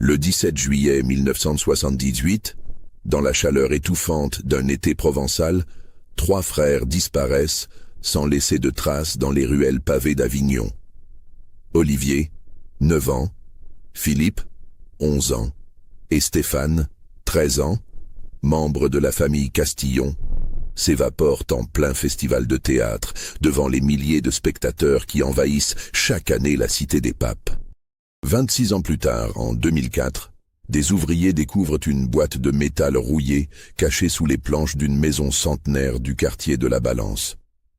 Le 17 juillet 1978, dans la chaleur étouffante d'un été provençal, 3 frères disparaissent sans laisser de traces dans les ruelles pavées d'Avignon. Olivier, 9 ans, Philippe, 11 ans, et Stéphane, 13 ans, membre de la famille Castillon, s'évaporent en plein festival de théâtre devant les milliers de spectateurs qui envahissent chaque année la Cité des Papes. 26 ans plus tard, en 2004, des ouvriers découvrent une boîte de métal rouillée cachée sous les planches d'une maison centenaire du quartier de la Balance.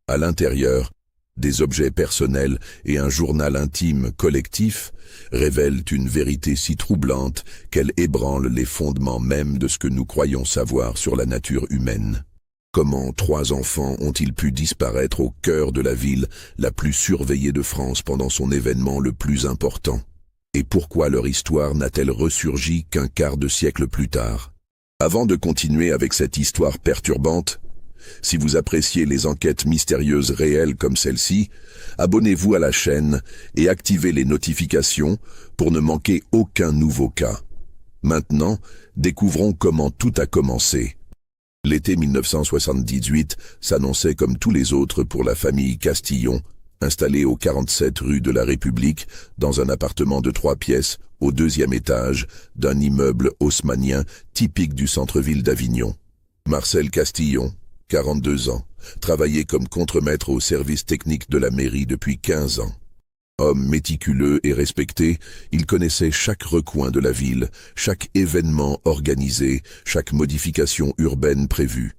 À l'intérieur, des objets personnels et un journal intime collectif révèlent une vérité si troublante qu'elle ébranle les fondements mêmes de ce que nous croyons savoir sur la nature humaine. Comment 3 enfants ont-ils pu disparaître au cœur de la ville la plus surveillée de France pendant son événement le plus important? Et pourquoi leur histoire n'a-t-elle ressurgi qu'un quart de siècle plus tard? Avant de continuer avec cette histoire perturbante, si vous appréciez les enquêtes mystérieuses réelles comme celle-ci, abonnez-vous à la chaîne et activez les notifications pour ne manquer aucun nouveau cas. Maintenant, découvrons comment tout a commencé. L'été 1978 s'annonçait comme tous les autres pour la famille Castillon, installée au 47 rue de la République, dans un appartement de 3 pièces, au 2e étage, d'un immeuble haussmannien typique du centre-ville d'Avignon. Marcel Castillon, 42 ans, travaillait comme contremaître au service technique de la mairie depuis 15 ans. Homme méticuleux et respecté, il connaissait chaque recoin de la ville, chaque événement organisé, chaque modification urbaine prévue.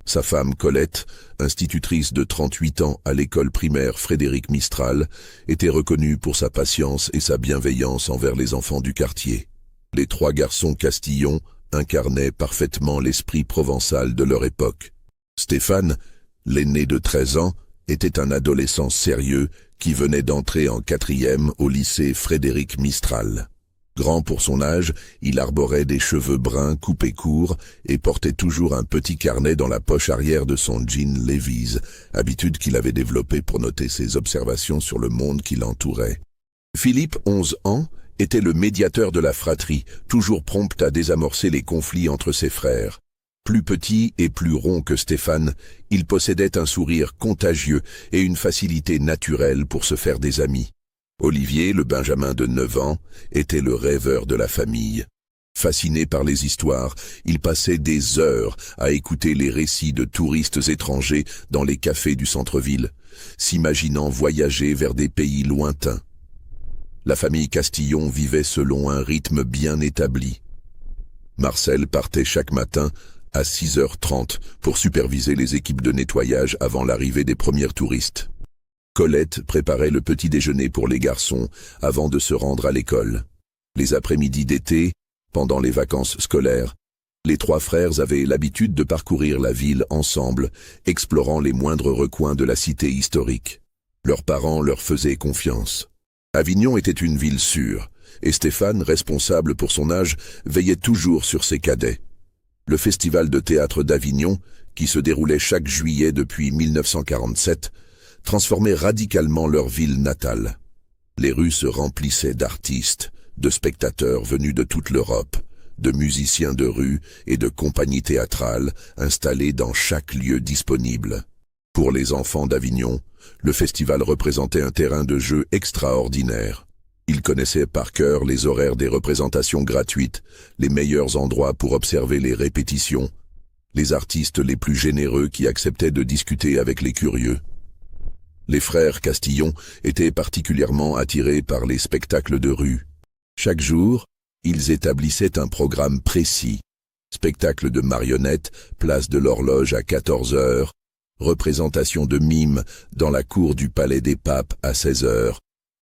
Sa femme Colette, institutrice de 38 ans à l'école primaire Frédéric Mistral, était reconnue pour sa patience et sa bienveillance envers les enfants du quartier. Les 3 garçons Castillon incarnaient parfaitement l'esprit provençal de leur époque. Stéphane, l'aîné de 13 ans, était un adolescent sérieux qui venait d'entrer en 4e au lycée Frédéric Mistral. Grand pour son âge, il arborait des cheveux bruns coupés courts et portait toujours un petit carnet dans la poche arrière de son jean Levi's, habitude qu'il avait développée pour noter ses observations sur le monde qui l'entourait. Philippe, 11 ans, était le médiateur de la fratrie, toujours prompt à désamorcer les conflits entre ses frères. Plus petit et plus rond que Stéphane, il possédait un sourire contagieux et une facilité naturelle pour se faire des amis. Olivier, le benjamin de 9 ans, était le rêveur de la famille. Fasciné par les histoires, il passait des heures à écouter les récits de touristes étrangers dans les cafés du centre-ville, s'imaginant voyager vers des pays lointains. La famille Castillon vivait selon un rythme bien établi. Marcel partait chaque matin à 6h30 pour superviser les équipes de nettoyage avant l'arrivée des premiers touristes. Colette préparait le petit déjeuner pour les garçons avant de se rendre à l'école. Les après-midi d'été, pendant les vacances scolaires, les 3 frères avaient l'habitude de parcourir la ville ensemble, explorant les moindres recoins de la cité historique. Leurs parents leur faisaient confiance. Avignon était une ville sûre, et Stéphane, responsable pour son âge, veillait toujours sur ses cadets. Le festival de théâtre d'Avignon, qui se déroulait chaque juillet depuis 1947, transformait radicalement leur ville natale. Les rues se remplissaient d'artistes, de spectateurs venus de toute l'Europe, de musiciens de rue et de compagnies théâtrales installées dans chaque lieu disponible. Pour les enfants d'Avignon, le festival représentait un terrain de jeu extraordinaire. Ils connaissaient par cœur les horaires des représentations gratuites, les meilleurs endroits pour observer les répétitions, les artistes les plus généreux qui acceptaient de discuter avec les curieux. Les frères Castillon étaient particulièrement attirés par les spectacles de rue. Chaque jour, ils établissaient un programme précis. Spectacle de marionnettes, place de l'Horloge à 14h, représentation de mime dans la cour du Palais des Papes à 16h,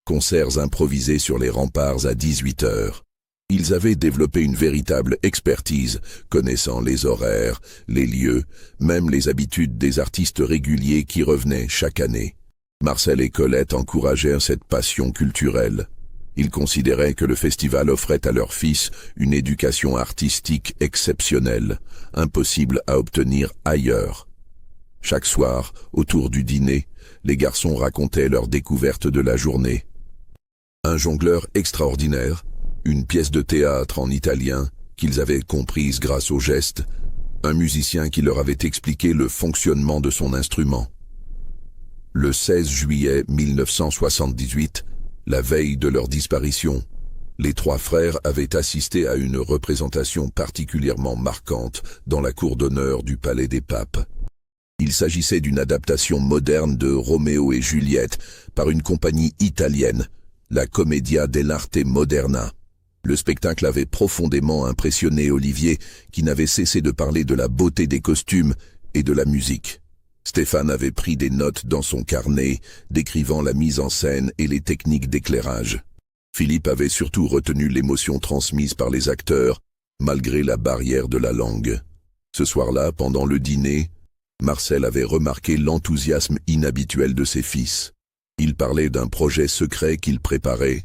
concerts improvisés sur les remparts à 18h. Ils avaient développé une véritable expertise, connaissant les horaires, les lieux, même les habitudes des artistes réguliers qui revenaient chaque année. Marcel et Colette encourageaient cette passion culturelle. Ils considéraient que le festival offrait à leur fils une éducation artistique exceptionnelle, impossible à obtenir ailleurs. Chaque soir, autour du dîner, les garçons racontaient leurs découvertes de la journée. Un jongleur extraordinaire, une pièce de théâtre en italien qu'ils avaient comprise grâce aux gestes, un musicien qui leur avait expliqué le fonctionnement de son instrument. Le 16 juillet 1978, la veille de leur disparition, les trois frères avaient assisté à une représentation particulièrement marquante dans la cour d'honneur du Palais des Papes. Il s'agissait d'une adaptation moderne de Roméo et Juliette par une compagnie italienne, la Commedia dell'arte moderna. Le spectacle avait profondément impressionné Olivier, qui n'avait cessé de parler de la beauté des costumes et de la musique. Stéphane avait pris des notes dans son carnet, décrivant la mise en scène et les techniques d'éclairage. Philippe avait surtout retenu l'émotion transmise par les acteurs, malgré la barrière de la langue. Ce soir-là, pendant le dîner, Marcel avait remarqué l'enthousiasme inhabituel de ses fils. Il parlait d'un projet secret qu'il préparait,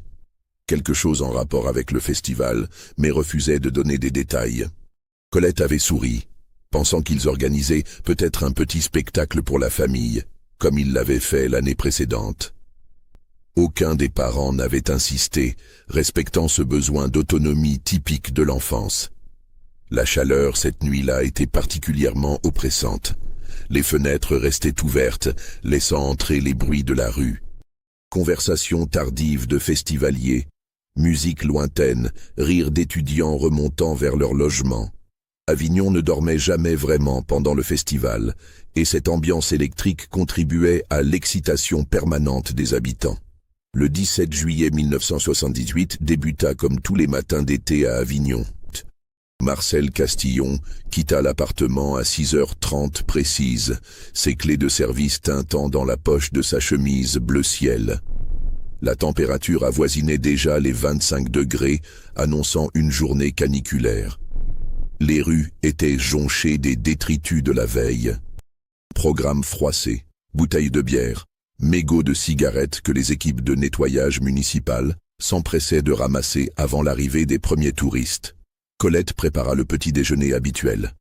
quelque chose en rapport avec le festival, mais refusait de donner des détails. Colette avait souri, pensant qu'ils organisaient peut-être un petit spectacle pour la famille, comme ils l'avaient fait l'année précédente. Aucun des parents n'avait insisté, respectant ce besoin d'autonomie typique de l'enfance. La chaleur cette nuit-là était particulièrement oppressante. Les fenêtres restaient ouvertes, laissant entrer les bruits de la rue. Conversations tardives de festivaliers, musique lointaine, rires d'étudiants remontant vers leur logement. Avignon ne dormait jamais vraiment pendant le festival, et cette ambiance électrique contribuait à l'excitation permanente des habitants. Le 17 juillet 1978 débuta comme tous les matins d'été à Avignon. Marcel Castillon quitta l'appartement à 6h30 précise, ses clés de service tintant dans la poche de sa chemise bleu ciel. La température avoisinait déjà les 25 degrés, annonçant une journée caniculaire. Les rues étaient jonchées des détritus de la veille. Programmes froissés, bouteilles de bière, mégots de cigarettes que les équipes de nettoyage municipal s'empressaient de ramasser avant l'arrivée des premiers touristes. Colette prépara le petit déjeuner habituel.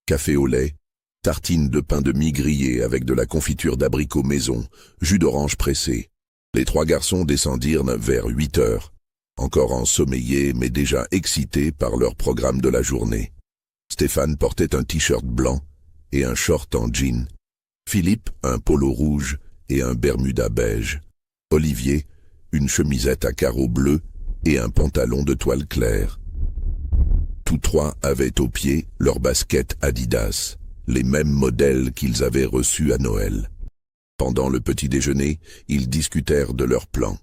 Café au lait, tartines de pain de mie grillé avec de la confiture d'abricot maison, jus d'orange pressé. Les trois garçons descendirent vers 8 heures, encore ensommeillés mais déjà excités par leur programme de la journée. Stéphane portait un t-shirt blanc et un short en jean. Philippe, un polo rouge et un bermuda beige. Olivier, une chemisette à carreaux bleus et un pantalon de toile claire. Tous trois avaient au pied leurs baskets Adidas, les mêmes modèles qu'ils avaient reçus à Noël. Pendant le petit déjeuner, ils discutèrent de leurs plans.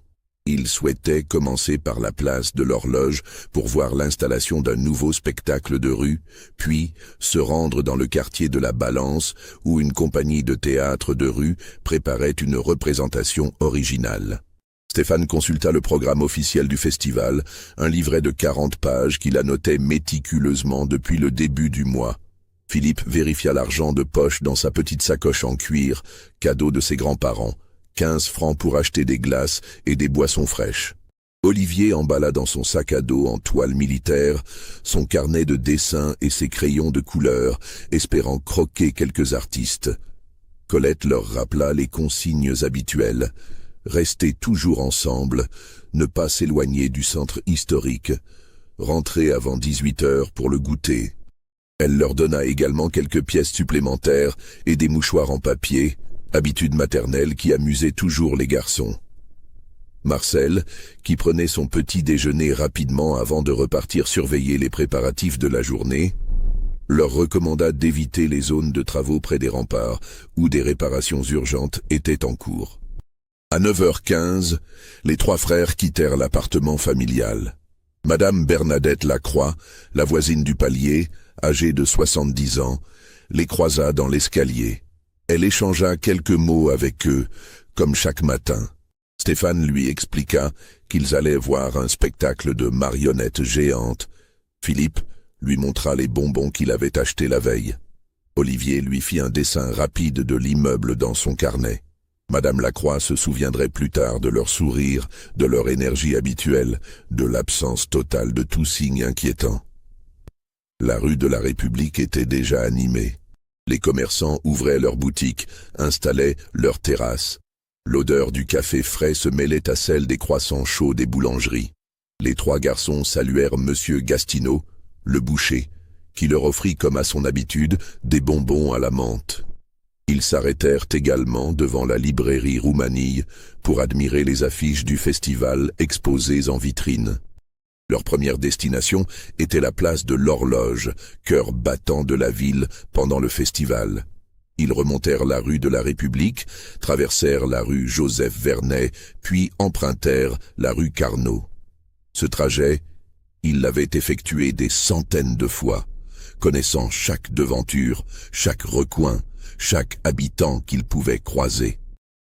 Ils souhaitaient commencer par la place de l'Horloge pour voir l'installation d'un nouveau spectacle de rue, puis se rendre dans le quartier de la Balance où une compagnie de théâtre de rue préparait une représentation originale. Stéphane consulta le programme officiel du festival, un livret de 40 pages qu'il annotait méticuleusement depuis le début du mois. Philippe vérifia l'argent de poche dans sa petite sacoche en cuir, cadeau de ses grands-parents. 15 francs pour acheter des glaces et des boissons fraîches. Olivier emballa dans son sac à dos en toile militaire son carnet de dessins et ses crayons de couleur, espérant croquer quelques artistes. Colette leur rappela les consignes habituelles. Rester toujours ensemble, ne pas s'éloigner du centre historique, rentrer avant 18 heures pour le goûter. Elle leur donna également quelques pièces supplémentaires et des mouchoirs en papier, habitude maternelle qui amusait toujours les garçons. Marcel, qui prenait son petit déjeuner rapidement avant de repartir surveiller les préparatifs de la journée, leur recommanda d'éviter les zones de travaux près des remparts où des réparations urgentes étaient en cours. À 9h15, les trois frères quittèrent l'appartement familial. Madame Bernadette Lacroix, la voisine du palier, âgée de 70 ans, les croisa dans l'escalier. Elle échangea quelques mots avec eux, comme chaque matin. Stéphane lui expliqua qu'ils allaient voir un spectacle de marionnettes géantes. Philippe lui montra les bonbons qu'il avait achetés la veille. Olivier lui fit un dessin rapide de l'immeuble dans son carnet. Madame Lacroix se souviendrait plus tard de leur sourire, de leur énergie habituelle, de l'absence totale de tout signe inquiétant. La rue de la République était déjà animée. Les commerçants ouvraient leurs boutiques, installaient leurs terrasses. L'odeur du café frais se mêlait à celle des croissants chauds des boulangeries. Les trois garçons saluèrent Monsieur Gastineau, le boucher, qui leur offrit comme à son habitude des bonbons à la menthe. Ils s'arrêtèrent également devant la librairie Roumanille pour admirer les affiches du festival exposées en vitrine. Leur première destination était la place de l'Horloge, cœur battant de la ville pendant le festival. Ils remontèrent la rue de la République, traversèrent la rue Joseph Vernet, puis empruntèrent la rue Carnot. Ce trajet, ils l'avaient effectué des centaines de fois, connaissant chaque devanture, chaque recoin, chaque habitant qu'ils pouvaient croiser.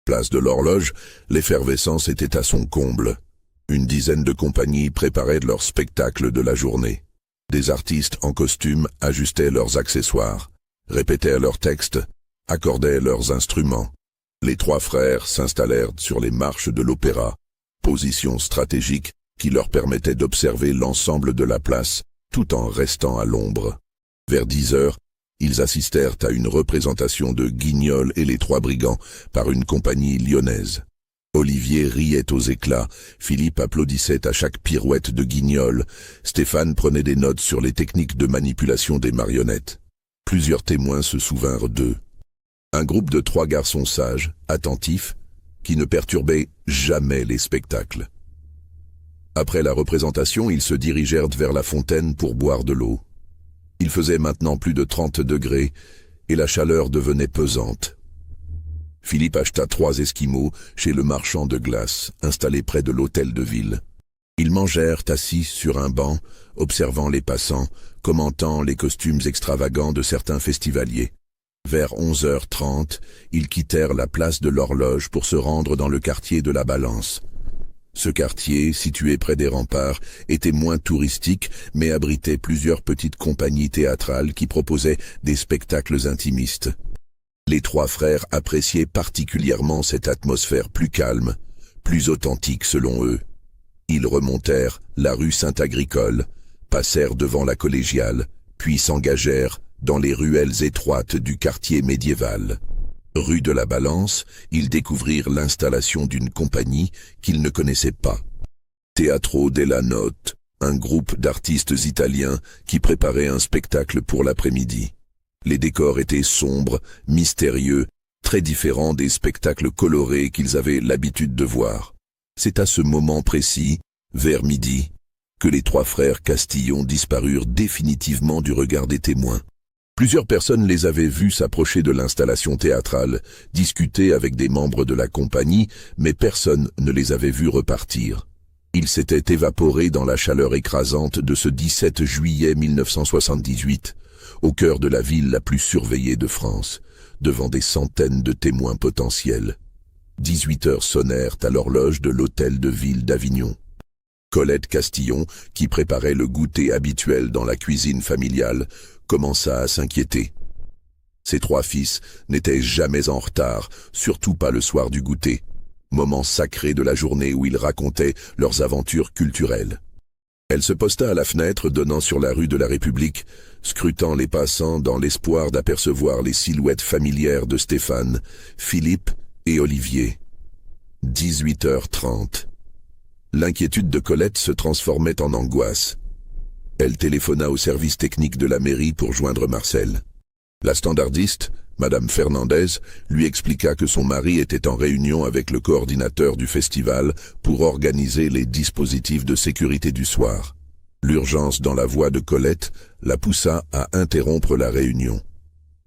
Place de l'Horloge, l'effervescence était à son comble. Une dizaine de compagnies préparaient leur spectacle de la journée. Des artistes en costume ajustaient leurs accessoires, répétaient leurs textes, accordaient leurs instruments. Les trois frères s'installèrent sur les marches de l'opéra, position stratégique qui leur permettait d'observer l'ensemble de la place tout en restant à l'ombre. Vers 10 heures, ils assistèrent à une représentation de Guignol et les Trois Brigands par une compagnie lyonnaise. Olivier riait aux éclats, Philippe applaudissait à chaque pirouette de Guignol, Stéphane prenait des notes sur les techniques de manipulation des marionnettes. Plusieurs témoins se souvinrent d'eux. Un groupe de trois garçons sages, attentifs, qui ne perturbaient jamais les spectacles. Après la représentation, ils se dirigèrent vers la fontaine pour boire de l'eau. Il faisait maintenant plus de 30 degrés et la chaleur devenait pesante. Philippe acheta 3 esquimaux chez le marchand de glace, installé près de l'hôtel de ville. Ils mangèrent assis sur un banc, observant les passants, commentant les costumes extravagants de certains festivaliers. Vers 11h30, ils quittèrent la place de l'Horloge pour se rendre dans le quartier de la Balance. Ce quartier, situé près des remparts, était moins touristique, mais abritait plusieurs petites compagnies théâtrales qui proposaient des spectacles intimistes. Les trois frères appréciaient particulièrement cette atmosphère plus calme, plus authentique selon eux. Ils remontèrent la rue Saint-Agricole, passèrent devant la Collégiale, puis s'engagèrent dans les ruelles étroites du quartier médiéval. Rue de la Balance, ils découvrirent l'installation d'une compagnie qu'ils ne connaissaient pas. Teatro della Notte, un groupe d'artistes italiens qui préparait un spectacle pour l'après-midi. Les décors étaient sombres, mystérieux, très différents des spectacles colorés qu'ils avaient l'habitude de voir. C'est à ce moment précis, vers midi, que les trois frères Castillon disparurent définitivement du regard des témoins. Plusieurs personnes les avaient vus s'approcher de l'installation théâtrale, discuter avec des membres de la compagnie, mais personne ne les avait vus repartir. Ils s'étaient évaporés dans la chaleur écrasante de ce 17 juillet 1978, au cœur de la ville la plus surveillée de France, devant des centaines de témoins potentiels. 18 heures sonnèrent à l'horloge de l'hôtel de ville d'Avignon. Colette Castillon, qui préparait le goûter habituel dans la cuisine familiale, commença à s'inquiéter. Ses trois fils n'étaient jamais en retard, surtout pas le soir du goûter, moment sacré de la journée où ils racontaient leurs aventures culturelles. Elle se posta à la fenêtre donnant sur la rue de la République, scrutant les passants dans l'espoir d'apercevoir les silhouettes familières de Stéphane, Philippe et Olivier. 18h30. L'inquiétude de Colette se transformait en angoisse. Elle téléphona au service technique de la mairie pour joindre Marcel. La standardiste, Madame Fernandez, lui expliqua que son mari était en réunion avec le coordinateur du festival pour organiser les dispositifs de sécurité du soir. L'urgence dans la voix de Colette la poussa à interrompre la réunion.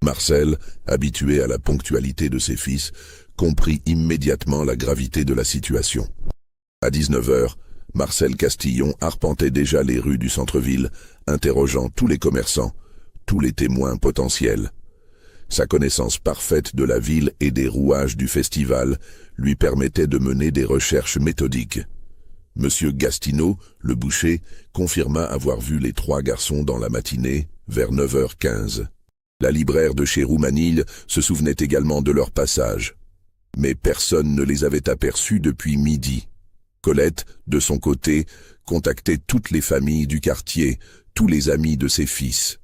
Marcel, habitué à la ponctualité de ses fils, comprit immédiatement la gravité de la situation. À 19h, Marcel Castillon arpentait déjà les rues du centre-ville, interrogeant tous les commerçants, tous les témoins potentiels. Sa connaissance parfaite de la ville et des rouages du festival lui permettait de mener des recherches méthodiques. Monsieur Gastineau, le boucher, confirma avoir vu les trois garçons dans la matinée, vers 9h15. La libraire de chez Roumanille se souvenait également de leur passage. Mais personne ne les avait aperçus depuis midi. Colette, de son côté, contactait toutes les familles du quartier, tous les amis de ses fils.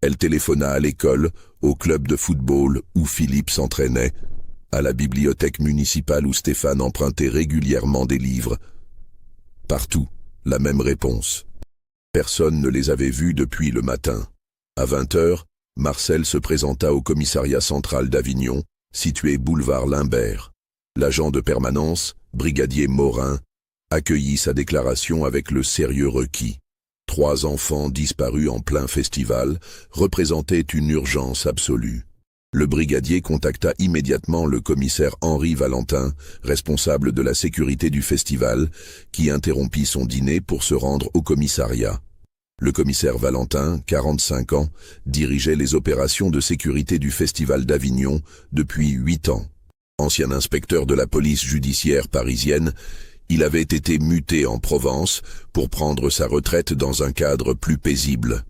Elle téléphona à l'école, au club de football où Philippe s'entraînait, à la bibliothèque municipale où Stéphane empruntait régulièrement des livres. Partout, La même réponse. Personne ne les avait vus depuis le matin. À 20h, Marcel se présenta au commissariat central d'Avignon, situé boulevard Limbert. L'agent de permanence, brigadier Morin, accueillit sa déclaration avec le sérieux requis. 3 enfants disparus en plein festival représentaient une urgence absolue. Le brigadier contacta immédiatement le commissaire Henri Valentin, responsable de la sécurité du festival, qui interrompit son dîner pour se rendre au commissariat. Le commissaire Valentin, 45 ans, dirigeait les opérations de sécurité du festival d'Avignon depuis 8 ans. Ancien inspecteur de la police judiciaire parisienne, il avait été muté en Provence pour prendre sa retraite dans un cadre plus paisible.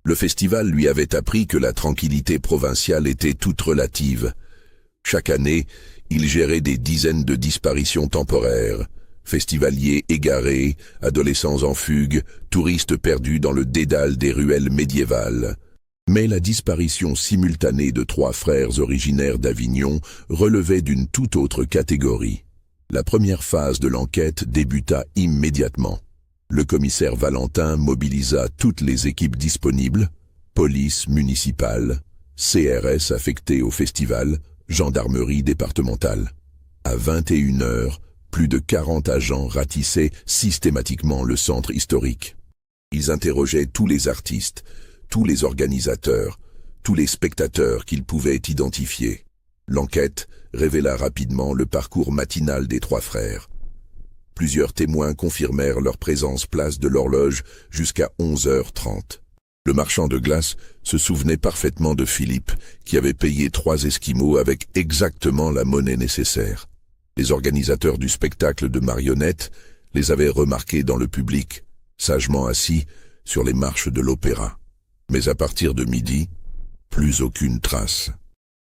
Le festival lui avait appris que la tranquillité provinciale était toute relative. Chaque année, il gérait des dizaines de disparitions temporaires. Festivaliers égarés, adolescents en fugue, touristes perdus dans le dédale des ruelles médiévales. Mais la disparition simultanée de 3 frères originaires d'Avignon relevait d'une toute autre catégorie. La première phase de l'enquête débuta immédiatement. Le commissaire Valentin mobilisa toutes les équipes disponibles, police municipale, CRS affectés au festival, gendarmerie départementale. À 21h, plus de 40 agents ratissaient systématiquement le centre historique. Ils interrogeaient tous les artistes, tous les organisateurs, tous les spectateurs qu'ils pouvaient identifier. L'enquête révéla rapidement le parcours matinal des 3 frères. Plusieurs témoins confirmèrent leur présence place de l'Horloge jusqu'à 11h30. Le marchand de glace se souvenait parfaitement de Philippe, qui avait payé 3 esquimaux avec exactement la monnaie nécessaire. Les organisateurs du spectacle de marionnettes les avaient remarqués dans le public, sagement assis sur les marches de l'opéra. Mais à partir de midi, plus aucune trace.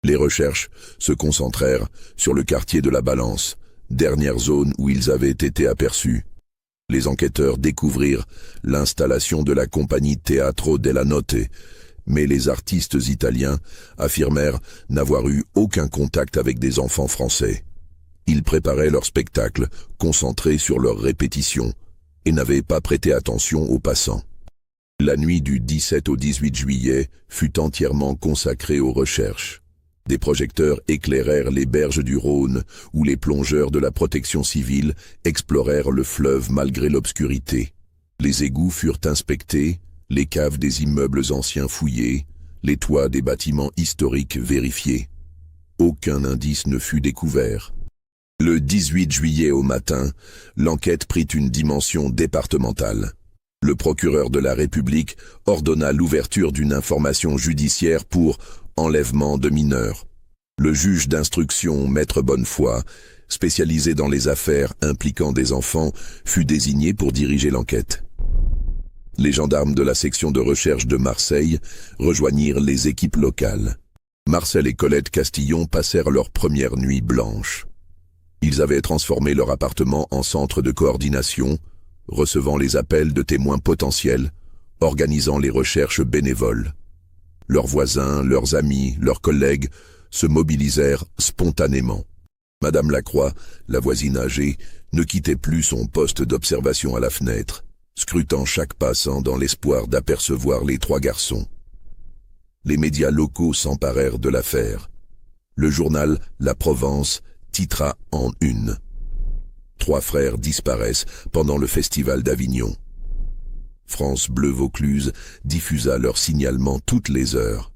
Les recherches se concentrèrent sur le quartier de la Balance, dernière zone où ils avaient été aperçus. Les enquêteurs découvrirent l'installation de la compagnie Teatro della Notte, mais les artistes italiens affirmèrent n'avoir eu aucun contact avec des enfants français. Ils préparaient leur spectacle, concentrés sur leurs répétitions, et n'avaient pas prêté attention aux passants. La nuit du 17 au 18 juillet fut entièrement consacrée aux recherches. Des projecteurs éclairèrent les berges du Rhône, où les plongeurs de la protection civile explorèrent le fleuve malgré l'obscurité. Les égouts furent inspectés, les caves des immeubles anciens fouillées, les toits des bâtiments historiques vérifiés. Aucun indice ne fut découvert. Le 18 juillet au matin, l'enquête prit une dimension départementale. Le procureur de la République ordonna l'ouverture d'une information judiciaire pour enlèvement de mineurs. Le juge d'instruction, Maître Bonnefoy, spécialisé dans les affaires impliquant des enfants, fut désigné pour diriger l'enquête. Les gendarmes de la section de recherche de Marseille rejoignirent les équipes locales. Marcel et Colette Castillon passèrent leur première nuit blanche. Ils avaient transformé leur appartement en centre de coordination, recevant les appels de témoins potentiels, organisant les recherches bénévoles. Leurs voisins, leurs amis, leurs collègues se mobilisèrent spontanément. Madame Lacroix, la voisine âgée, ne quittait plus son poste d'observation à la fenêtre, scrutant chaque passant dans l'espoir d'apercevoir les 3 garçons. Les médias locaux s'emparèrent de l'affaire. Le journal La Provence titra en une. 3 frères disparaissent pendant le festival d'Avignon. France Bleu Vaucluse diffusa leur signalement toutes les heures.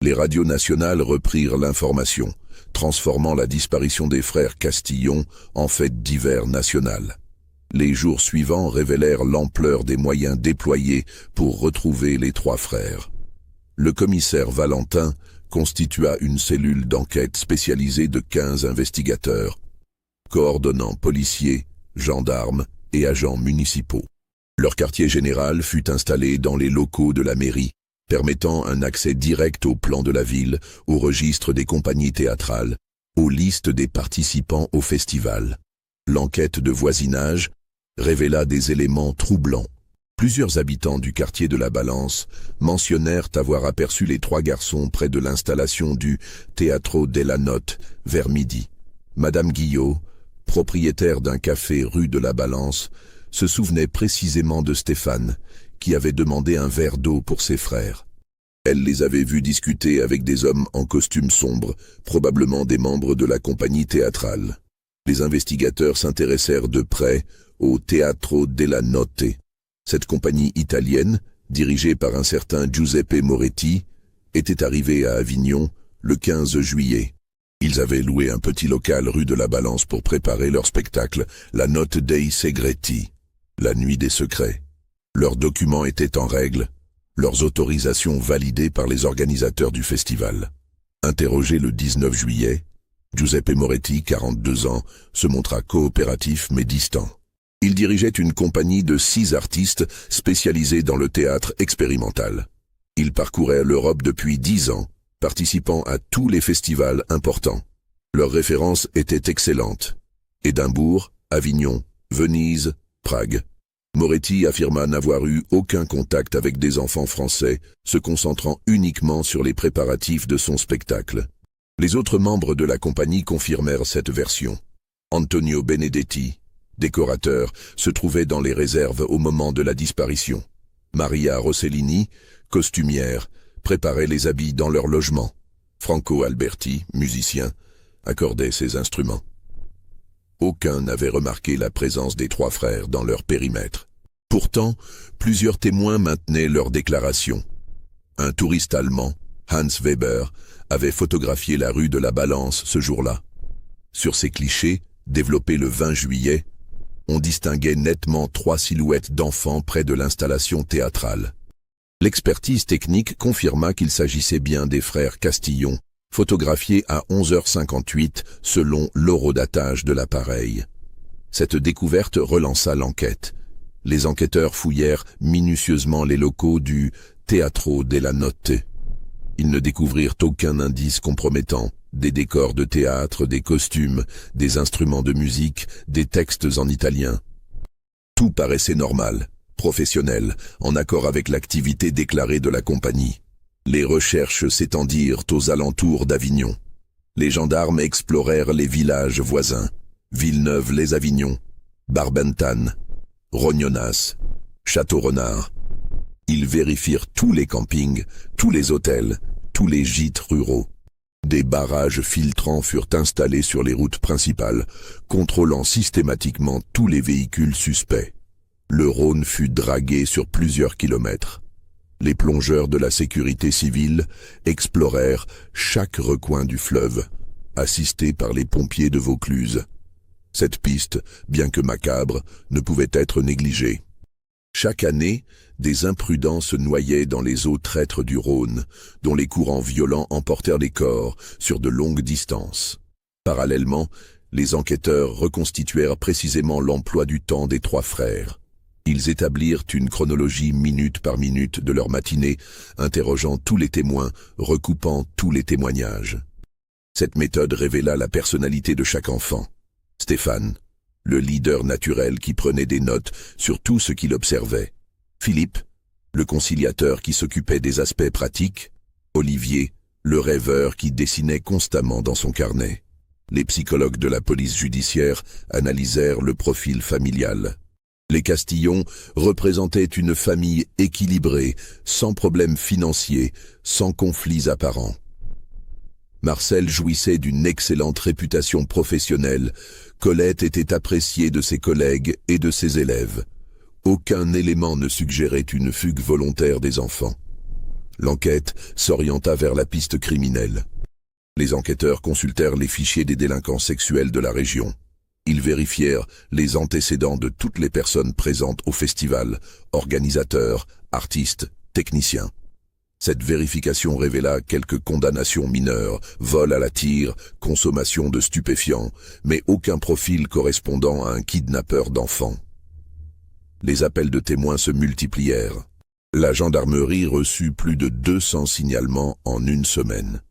Les radios nationales reprirent l'information, transformant la disparition des frères Castillon en fête d'hiver nationale. Les jours suivants révélèrent l'ampleur des moyens déployés pour retrouver les 3 frères. Le commissaire Valentin constitua une cellule d'enquête spécialisée de 15 investigateurs, coordonnant policiers, gendarmes et agents municipaux. Leur quartier général fut installé dans les locaux de la mairie, permettant un accès direct au plan de la ville, au registre des compagnies théâtrales, aux listes des participants au festival. L'enquête de voisinage révéla des éléments troublants. Plusieurs habitants du quartier de la Balance mentionnèrent avoir aperçu les 3 garçons près de l'installation du Teatro della Notte vers midi. Madame Guillot, propriétaire d'un café rue de la Balance, se souvenait précisément de Stéphane, qui avait demandé un verre d'eau pour ses frères. Elle les avait vus discuter avec des hommes en costume sombre, probablement des membres de la compagnie théâtrale. Les investigateurs s'intéressèrent de près au Teatro della Notte. Cette compagnie italienne, dirigée par un certain Giuseppe Moretti, était arrivée à Avignon le 15 juillet. Ils avaient loué un petit local rue de la Balance pour préparer leur spectacle, la Notte dei Segreti, la nuit des secrets. Leurs documents étaient en règle, leurs autorisations validées par les organisateurs du festival. Interrogé le 19 juillet, Giuseppe Moretti, 42 ans, se montra coopératif mais distant. Il dirigeait une compagnie de 6 artistes spécialisés dans le théâtre expérimental. Il parcourait l'Europe depuis 10 ans, participant à tous les festivals importants. Leurs références étaient excellentes. Édimbourg, Avignon, Venise, Prague. Moretti affirma n'avoir eu aucun contact avec des enfants français, se concentrant uniquement sur les préparatifs de son spectacle. Les autres membres de la compagnie confirmèrent cette version. Antonio Benedetti, décorateur, se trouvait dans les réserves au moment de la disparition. Maria Rossellini, costumière, préparait les habits dans leur logement. Franco Alberti, musicien, accordait ses instruments. Aucun n'avait remarqué la présence des 3 frères dans leur périmètre. Pourtant, plusieurs témoins maintenaient leur déclaration. Un touriste allemand, Hans Weber, avait photographié la rue de la Balance ce jour-là. Sur ces clichés, développés le 20 juillet, on distinguait nettement 3 silhouettes d'enfants près de l'installation théâtrale. L'expertise technique confirma qu'il s'agissait bien des frères Castillon, photographiés à 11h58 selon l'horodatage de l'appareil. Cette découverte relança l'enquête. Les enquêteurs fouillèrent minutieusement les locaux du Teatro della Notte. Ils ne découvrirent aucun indice compromettant. Des décors de théâtre, des costumes, des instruments de musique, des textes en italien. Tout paraissait normal, professionnel, en accord avec l'activité déclarée de la compagnie. Les recherches s'étendirent aux alentours d'Avignon. Les gendarmes explorèrent les villages voisins, Villeneuve-les-Avignon, Barbentane, Rognonas, Château-Renard. Ils vérifièrent tous les campings, tous les hôtels, tous les gîtes ruraux. Des barrages filtrants furent installés sur les routes principales, contrôlant systématiquement tous les véhicules suspects. Le Rhône fut dragué sur plusieurs kilomètres. Les plongeurs de la sécurité civile explorèrent chaque recoin du fleuve, assistés par les pompiers de Vaucluse. Cette piste, bien que macabre, ne pouvait être négligée. Chaque année, des imprudents se noyaient dans les eaux traîtres du Rhône, dont les courants violents emportèrent les corps sur de longues distances. Parallèlement, les enquêteurs reconstituèrent précisément l'emploi du temps des 3 frères. Ils établirent une chronologie minute par minute de leur matinée, interrogeant tous les témoins, recoupant tous les témoignages. Cette méthode révéla la personnalité de chaque enfant. Stéphane, le leader naturel qui prenait des notes sur tout ce qu'il observait. Philippe, le conciliateur qui s'occupait des aspects pratiques. Olivier, le rêveur qui dessinait constamment dans son carnet. Les psychologues de la police judiciaire analysèrent le profil familial. Les Castillon représentaient une famille équilibrée, sans problèmes financiers, sans conflits apparents. Marcel jouissait d'une excellente réputation professionnelle. Colette était appréciée de ses collègues et de ses élèves. Aucun élément ne suggérait une fugue volontaire des enfants. L'enquête s'orienta vers la piste criminelle. Les enquêteurs consultèrent les fichiers des délinquants sexuels de la région. Ils vérifièrent les antécédents de toutes les personnes présentes au festival, organisateurs, artistes, techniciens. Cette vérification révéla quelques condamnations mineures, vol à la tire, consommation de stupéfiants, mais aucun profil correspondant à un kidnappeur d'enfants. Les appels de témoins se multiplièrent. La gendarmerie reçut plus de 200 signalements en une semaine.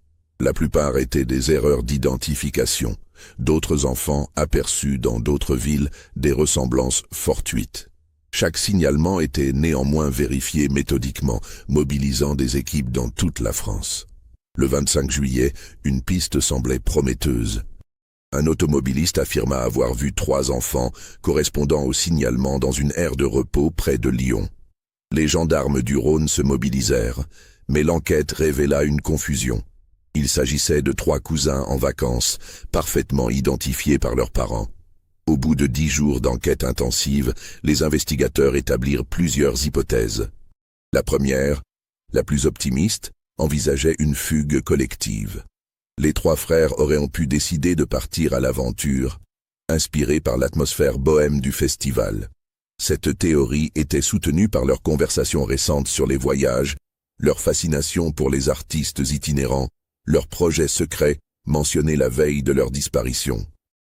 La plupart étaient des erreurs d'identification. D'autres enfants aperçus dans d'autres villes des ressemblances fortuites. Chaque signalement était néanmoins vérifié méthodiquement, mobilisant des équipes dans toute la France. Le 25 juillet, une piste semblait prometteuse. Un automobiliste affirma avoir vu 3 enfants correspondant au signalement dans une aire de repos près de Lyon. Les gendarmes du Rhône se mobilisèrent, mais l'enquête révéla une confusion. Il s'agissait de 3 cousins en vacances, parfaitement identifiés par leurs parents. Au bout de 10 jours d'enquête intensive, les investigateurs établirent plusieurs hypothèses. La première, la plus optimiste, envisageait une fugue collective. Les 3 frères auraient pu décider de partir à l'aventure, inspirés par l'atmosphère bohème du festival. Cette théorie était soutenue par leurs conversations récentes sur les voyages, leur fascination pour les artistes itinérants, leurs projets secrets mentionnés la veille de leur disparition.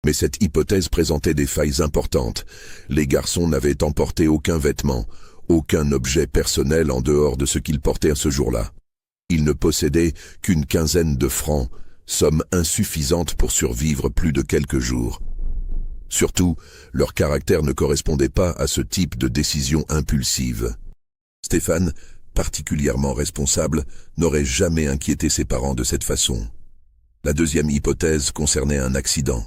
Mais cette hypothèse présentait des failles importantes. Les garçons n'avaient emporté aucun vêtement, aucun objet personnel en dehors de ce qu'ils portaient ce jour-là. Ils ne possédaient qu'une quinzaine de francs, somme insuffisante pour survivre plus de quelques jours. Surtout, leur caractère ne correspondait pas à ce type de décision impulsive. Stéphane, particulièrement responsable, n'aurait jamais inquiété ses parents de cette façon. La deuxième hypothèse concernait un accident.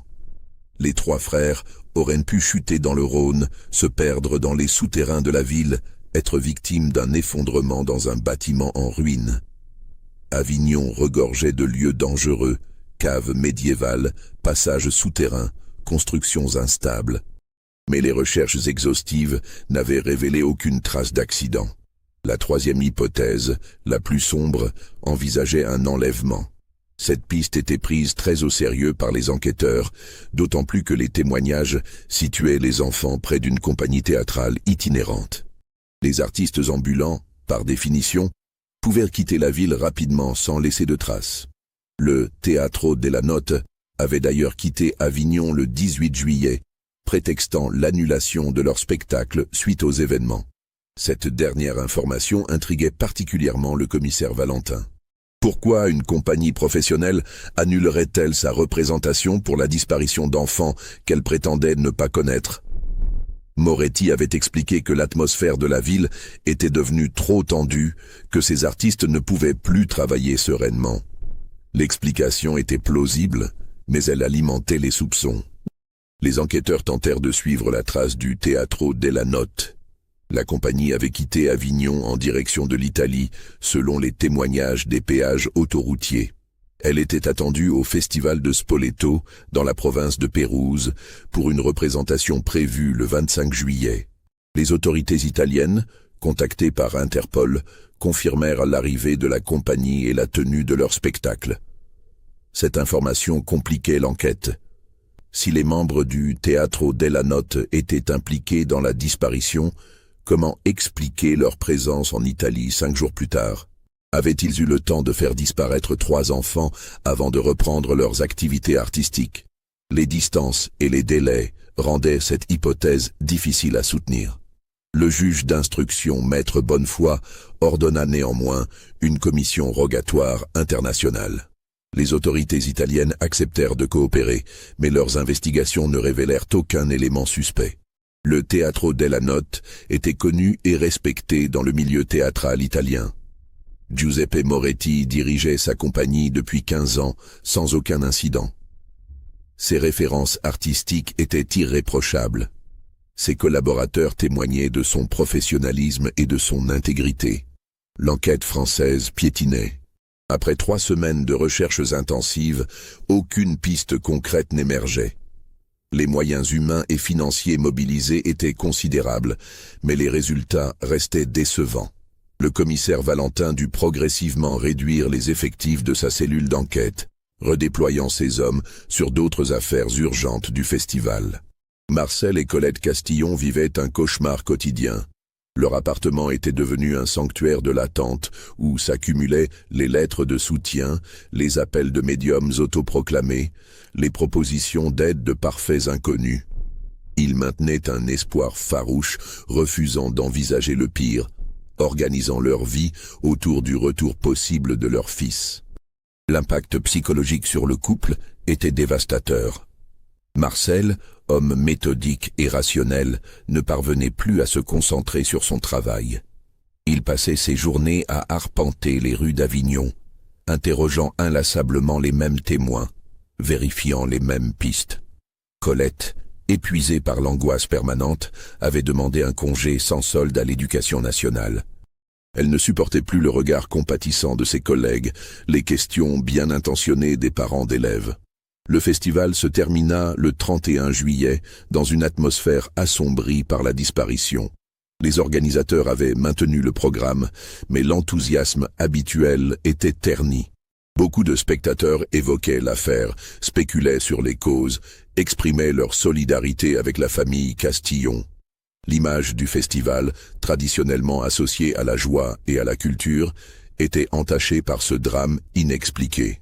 Les 3 frères auraient pu chuter dans le Rhône, se perdre dans les souterrains de la ville, être victimes d'un effondrement dans un bâtiment en ruine. Avignon regorgeait de lieux dangereux, caves médiévales, passages souterrains, constructions instables. Mais les recherches exhaustives n'avaient révélé aucune trace d'accident. La troisième hypothèse, la plus sombre, envisageait un enlèvement. Cette piste était prise très au sérieux par les enquêteurs, d'autant plus que les témoignages situaient les enfants près d'une compagnie théâtrale itinérante. Les artistes ambulants, par définition, pouvaient quitter la ville rapidement sans laisser de traces. Le Teatro della Notte avait d'ailleurs quitté Avignon le 18 juillet, prétextant l'annulation de leur spectacle suite aux événements. Cette dernière information intriguait particulièrement le commissaire Valentin. Pourquoi une compagnie professionnelle annulerait-elle sa représentation pour la disparition d'enfants qu'elle prétendait ne pas connaître ? Moretti avait expliqué que l'atmosphère de la ville était devenue trop tendue, que ces artistes ne pouvaient plus travailler sereinement. L'explication était plausible, mais elle alimentait les soupçons. Les enquêteurs tentèrent de suivre la trace du Teatro della Notte. La compagnie avait quitté Avignon en direction de l'Italie, selon les témoignages des péages autoroutiers. Elle était attendue au festival de Spoleto, dans la province de Pérouse, pour une représentation prévue le 25 juillet. Les autorités italiennes, contactées par Interpol, confirmèrent l'arrivée de la compagnie et la tenue de leur spectacle. Cette information compliquait l'enquête. Si les membres du Teatro della Notte étaient impliqués dans la disparition, comment expliquer leur présence en Italie 5 jours plus tard ? Avaient-ils eu le temps de faire disparaître 3 enfants avant de reprendre leurs activités artistiques? Les distances et les délais rendaient cette hypothèse difficile à soutenir. Le juge d'instruction, Maître Bonnefoy, ordonna néanmoins une commission rogatoire internationale. Les autorités italiennes acceptèrent de coopérer, mais leurs investigations ne révélèrent aucun élément suspect. Le Teatro della Notte était connu et respecté dans le milieu théâtral italien. Giuseppe Moretti dirigeait sa compagnie depuis 15 ans sans aucun incident. Ses références artistiques étaient irréprochables. Ses collaborateurs témoignaient de son professionnalisme et de son intégrité. L'enquête française piétinait. Après 3 semaines de recherches intensives, aucune piste concrète n'émergeait. Les moyens humains et financiers mobilisés étaient considérables, mais les résultats restaient décevants. Le commissaire Valentin dut progressivement réduire les effectifs de sa cellule d'enquête, redéployant ses hommes sur d'autres affaires urgentes du festival. Marcel et Colette Castillon vivaient un cauchemar quotidien. Leur appartement était devenu un sanctuaire de l'attente où s'accumulaient les lettres de soutien, les appels de médiums autoproclamés, les propositions d'aide de parfaits inconnus. Ils maintenaient un espoir farouche, refusant d'envisager le pire, organisant leur vie autour du retour possible de leur fils. L'impact psychologique sur le couple était dévastateur. Marcel, homme méthodique et rationnel, ne parvenait plus à se concentrer sur son travail. Il passait ses journées à arpenter les rues d'Avignon, interrogeant inlassablement les mêmes témoins, vérifiant les mêmes pistes. Colette, épuisée par l'angoisse permanente, avait demandé un congé sans solde à l'Éducation nationale. Elle ne supportait plus le regard compatissant de ses collègues, les questions bien intentionnées des parents d'élèves. Le festival se termina le 31 juillet dans une atmosphère assombrie par la disparition. Les organisateurs avaient maintenu le programme, mais l'enthousiasme habituel était terni. Beaucoup de spectateurs évoquaient l'affaire, spéculaient sur les causes, exprimaient leur solidarité avec la famille Castillon. L'image du festival, traditionnellement associée à la joie et à la culture, était entachée par ce drame inexpliqué.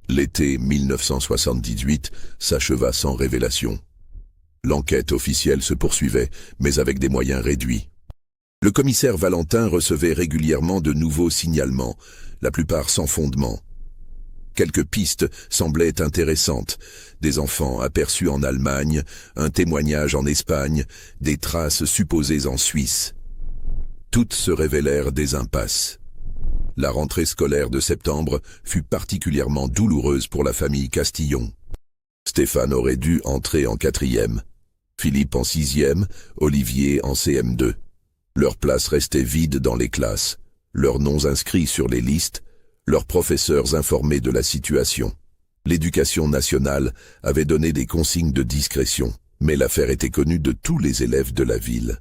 L'été 1978 s'acheva sans révélation. L'enquête officielle se poursuivait, mais avec des moyens réduits. Le commissaire Valentin recevait régulièrement de nouveaux signalements, la plupart sans fondement. Quelques pistes semblaient intéressantes. Des enfants aperçus en Allemagne, un témoignage en Espagne, des traces supposées en Suisse. Toutes se révélèrent des impasses. La rentrée scolaire de septembre fut particulièrement douloureuse pour la famille Castillon. Stéphane aurait dû entrer en 4e, Philippe en 6e, Olivier en CM2. Leurs places restaient vides dans les classes, leurs noms inscrits sur les listes, leurs professeurs informés de la situation. L'Éducation nationale avait donné des consignes de discrétion, mais l'affaire était connue de tous les élèves de la ville.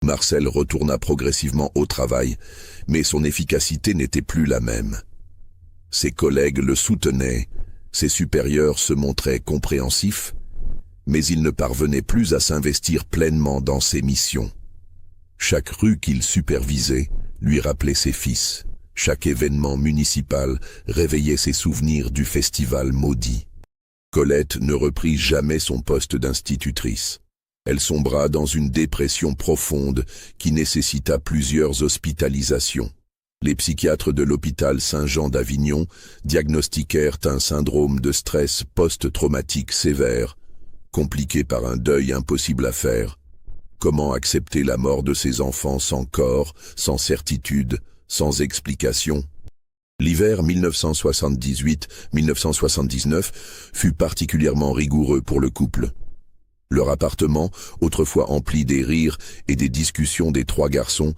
Marcel retourna progressivement au travail, mais son efficacité n'était plus la même. Ses collègues le soutenaient, ses supérieurs se montraient compréhensifs, mais il ne parvenait plus à s'investir pleinement dans ses missions. Chaque rue qu'il supervisait lui rappelait ses fils. Chaque événement municipal réveillait ses souvenirs du festival maudit. Colette ne reprit jamais son poste d'institutrice. Elle sombra dans une dépression profonde qui nécessita plusieurs hospitalisations. Les psychiatres de l'hôpital Saint-Jean d'Avignon diagnostiquèrent un syndrome de stress post-traumatique sévère, compliqué par un deuil impossible à faire. Comment accepter la mort de ses enfants sans corps, sans certitude, sans explication? L'hiver 1978-1979 fut particulièrement rigoureux pour le couple. Leur appartement, autrefois empli des rires et des discussions des trois garçons,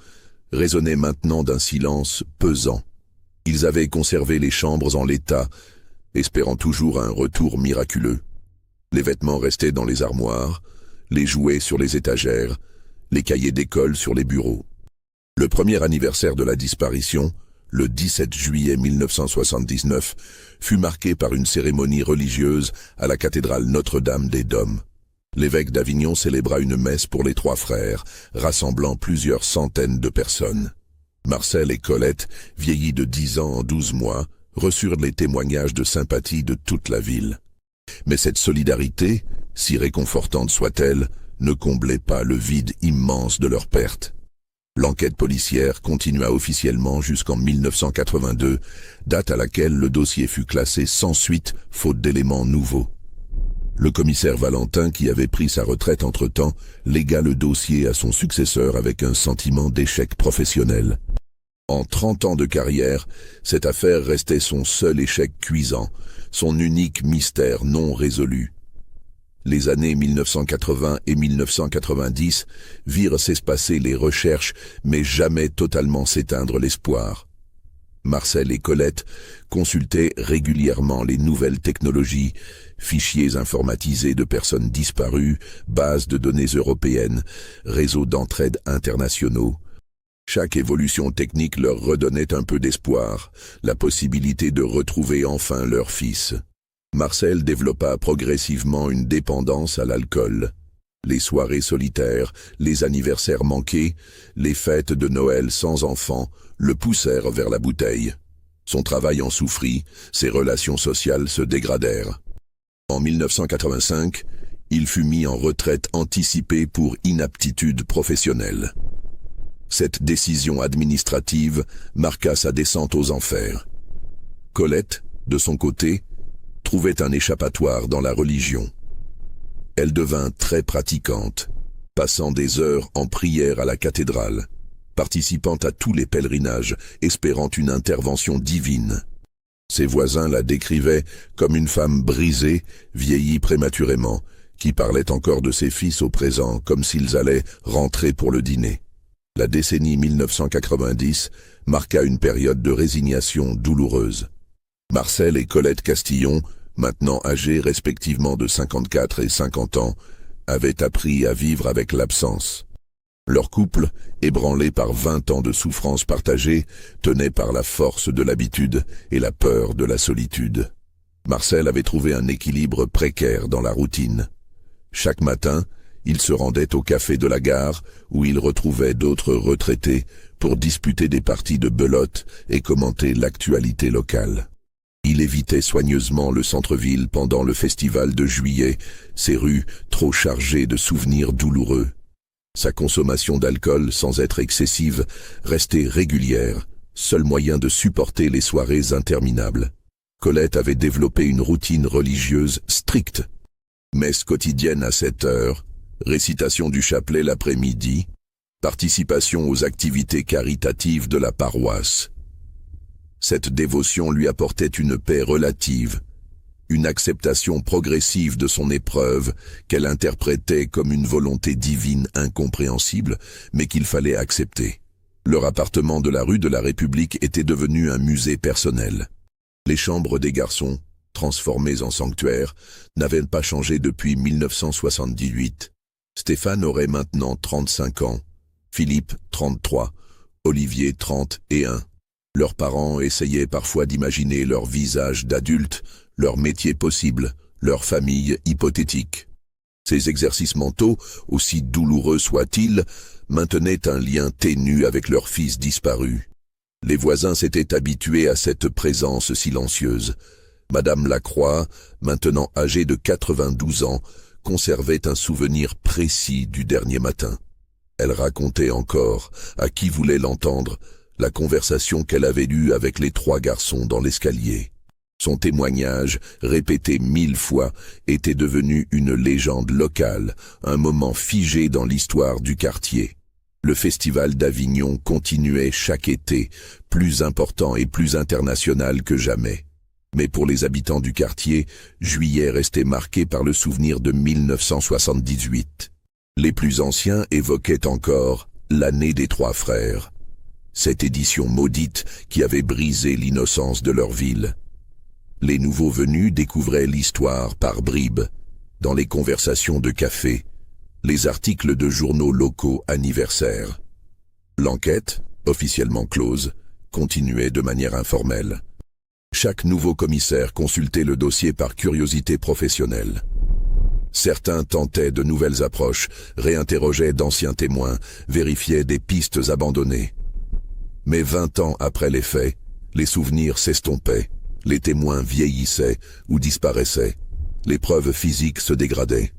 résonnait maintenant d'un silence pesant. Ils avaient conservé les chambres en l'état, espérant toujours un retour miraculeux. Les vêtements restaient dans les armoires, les jouets sur les étagères, les cahiers d'école sur les bureaux. Le premier anniversaire de la disparition, le 17 juillet 1979, fut marqué par une cérémonie religieuse à la cathédrale Notre-Dame des Dômes. L'évêque d'Avignon célébra une messe pour les trois frères, rassemblant plusieurs centaines de personnes. Marcel et Colette, vieillis de 10 ans en 12 mois, reçurent les témoignages de sympathie de toute la ville. Mais cette solidarité, si réconfortante soit-elle, ne comblait pas le vide immense de leur perte. L'enquête policière continua officiellement jusqu'en 1982, date à laquelle le dossier fut classé sans suite, faute d'éléments nouveaux. Le commissaire Valentin, qui avait pris sa retraite entre-temps, légua le dossier à son successeur avec un sentiment d'échec professionnel. En 30 ans de carrière, cette affaire restait son seul échec cuisant, son unique mystère non résolu. Les années 1980 et 1990 virent s'espacer les recherches, mais jamais totalement s'éteindre l'espoir. Marcel et Colette consultaient régulièrement les nouvelles technologies, fichiers informatisés de personnes disparues, bases de données européennes, réseaux d'entraide internationaux. Chaque évolution technique leur redonnait un peu d'espoir, la possibilité de retrouver enfin leur fils. Marcel développa progressivement une dépendance à l'alcool. Les soirées solitaires, les anniversaires manqués, les fêtes de Noël sans enfants le poussèrent vers la bouteille. Son travail en souffrit, ses relations sociales se dégradèrent. En 1985, il fut mis en retraite anticipée pour inaptitude professionnelle. Cette décision administrative marqua sa descente aux enfers. Colette, de son côté, trouvait un échappatoire dans la religion. Elle devint très pratiquante, passant des heures en prière à la cathédrale, participant à tous les pèlerinages, espérant une intervention divine. Ses voisins la décrivaient comme une femme brisée, vieillie prématurément, qui parlait encore de ses fils au présent comme s'ils allaient rentrer pour le dîner. La décennie 1990 marqua une période de résignation douloureuse. Marcel et Colette Castillon, maintenant âgés respectivement de 54 et 50 ans, avaient appris à vivre avec l'absence. Leur couple, ébranlé par 20 ans de souffrances partagées, tenait par la force de l'habitude et la peur de la solitude. Marcel avait trouvé un équilibre précaire dans la routine. Chaque matin, il se rendait au café de la gare où il retrouvait d'autres retraités pour disputer des parties de belote et commenter l'actualité locale. Il évitait soigneusement le centre-ville pendant le festival de juillet, ses rues trop chargées de souvenirs douloureux. Sa consommation d'alcool, sans être excessive, restait régulière, seul moyen de supporter les soirées interminables. Colette avait développé une routine religieuse stricte. Messe quotidienne à 7 heures, récitation du chapelet l'après-midi, participation aux activités caritatives de la paroisse. Cette dévotion lui apportait une paix relative, une acceptation progressive de son épreuve qu'elle interprétait comme une volonté divine incompréhensible, mais qu'il fallait accepter. Leur appartement de la rue de la République était devenu un musée personnel. Les chambres des garçons, transformées en sanctuaires, n'avaient pas changé depuis 1978. Stéphane aurait maintenant 35 ans, Philippe 33, Olivier 31. Leurs parents essayaient parfois d'imaginer leur visage d'adultes, leur métier possible, leur famille hypothétique. Ces exercices mentaux, aussi douloureux soient-ils, maintenaient un lien ténu avec leur fils disparu. Les voisins s'étaient habitués à cette présence silencieuse. Madame Lacroix, maintenant âgée de 92 ans, conservait un souvenir précis du dernier matin. Elle racontait encore, à qui voulait l'entendre, la conversation qu'elle avait eue avec les 3 garçons dans l'escalier. Son témoignage, répété 1000 fois, était devenu une légende locale, un moment figé dans l'histoire du quartier. Le festival d'Avignon continuait chaque été, plus important et plus international que jamais. Mais pour les habitants du quartier, juillet restait marqué par le souvenir de 1978. Les plus anciens évoquaient encore l'année des 3 frères. Cette édition maudite qui avait brisé l'innocence de leur ville. Les nouveaux venus découvraient l'histoire par bribes, dans les conversations de café, les articles de journaux locaux anniversaires. L'enquête, officiellement close, continuait de manière informelle. Chaque nouveau commissaire consultait le dossier par curiosité professionnelle. Certains tentaient de nouvelles approches, réinterrogeaient d'anciens témoins, vérifiaient des pistes abandonnées. Mais 20 ans après les faits, les souvenirs s'estompaient, les témoins vieillissaient ou disparaissaient, les preuves physiques se dégradaient.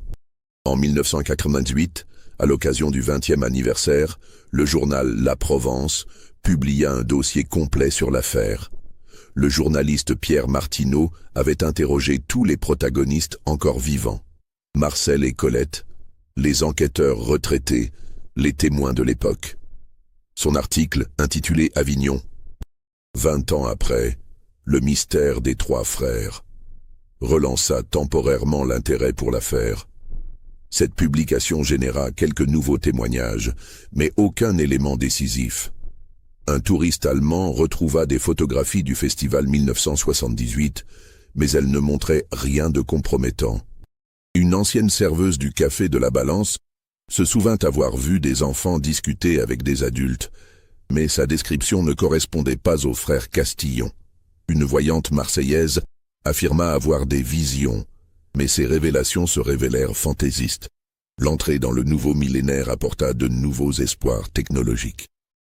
En 1998, à l'occasion du 20e anniversaire, le journal La Provence publia un dossier complet sur l'affaire. Le journaliste Pierre Martineau avait interrogé tous les protagonistes encore vivants. Marcel et Colette, les enquêteurs retraités, les témoins de l'époque. Son article, intitulé Avignon. 20 ans après, le mystère des 3 frères relança temporairement l'intérêt pour l'affaire. Cette publication généra quelques nouveaux témoignages, mais aucun élément décisif. Un touriste allemand retrouva des photographies du festival 1978, mais elles ne montraient rien de compromettant. Une ancienne serveuse du café de la Balance se souvint avoir vu des enfants discuter avec des adultes, mais sa description ne correspondait pas aux frères Castillon. Une voyante marseillaise affirma avoir des visions, mais ces révélations se révélèrent fantaisistes. L'entrée dans le nouveau millénaire apporta de nouveaux espoirs technologiques.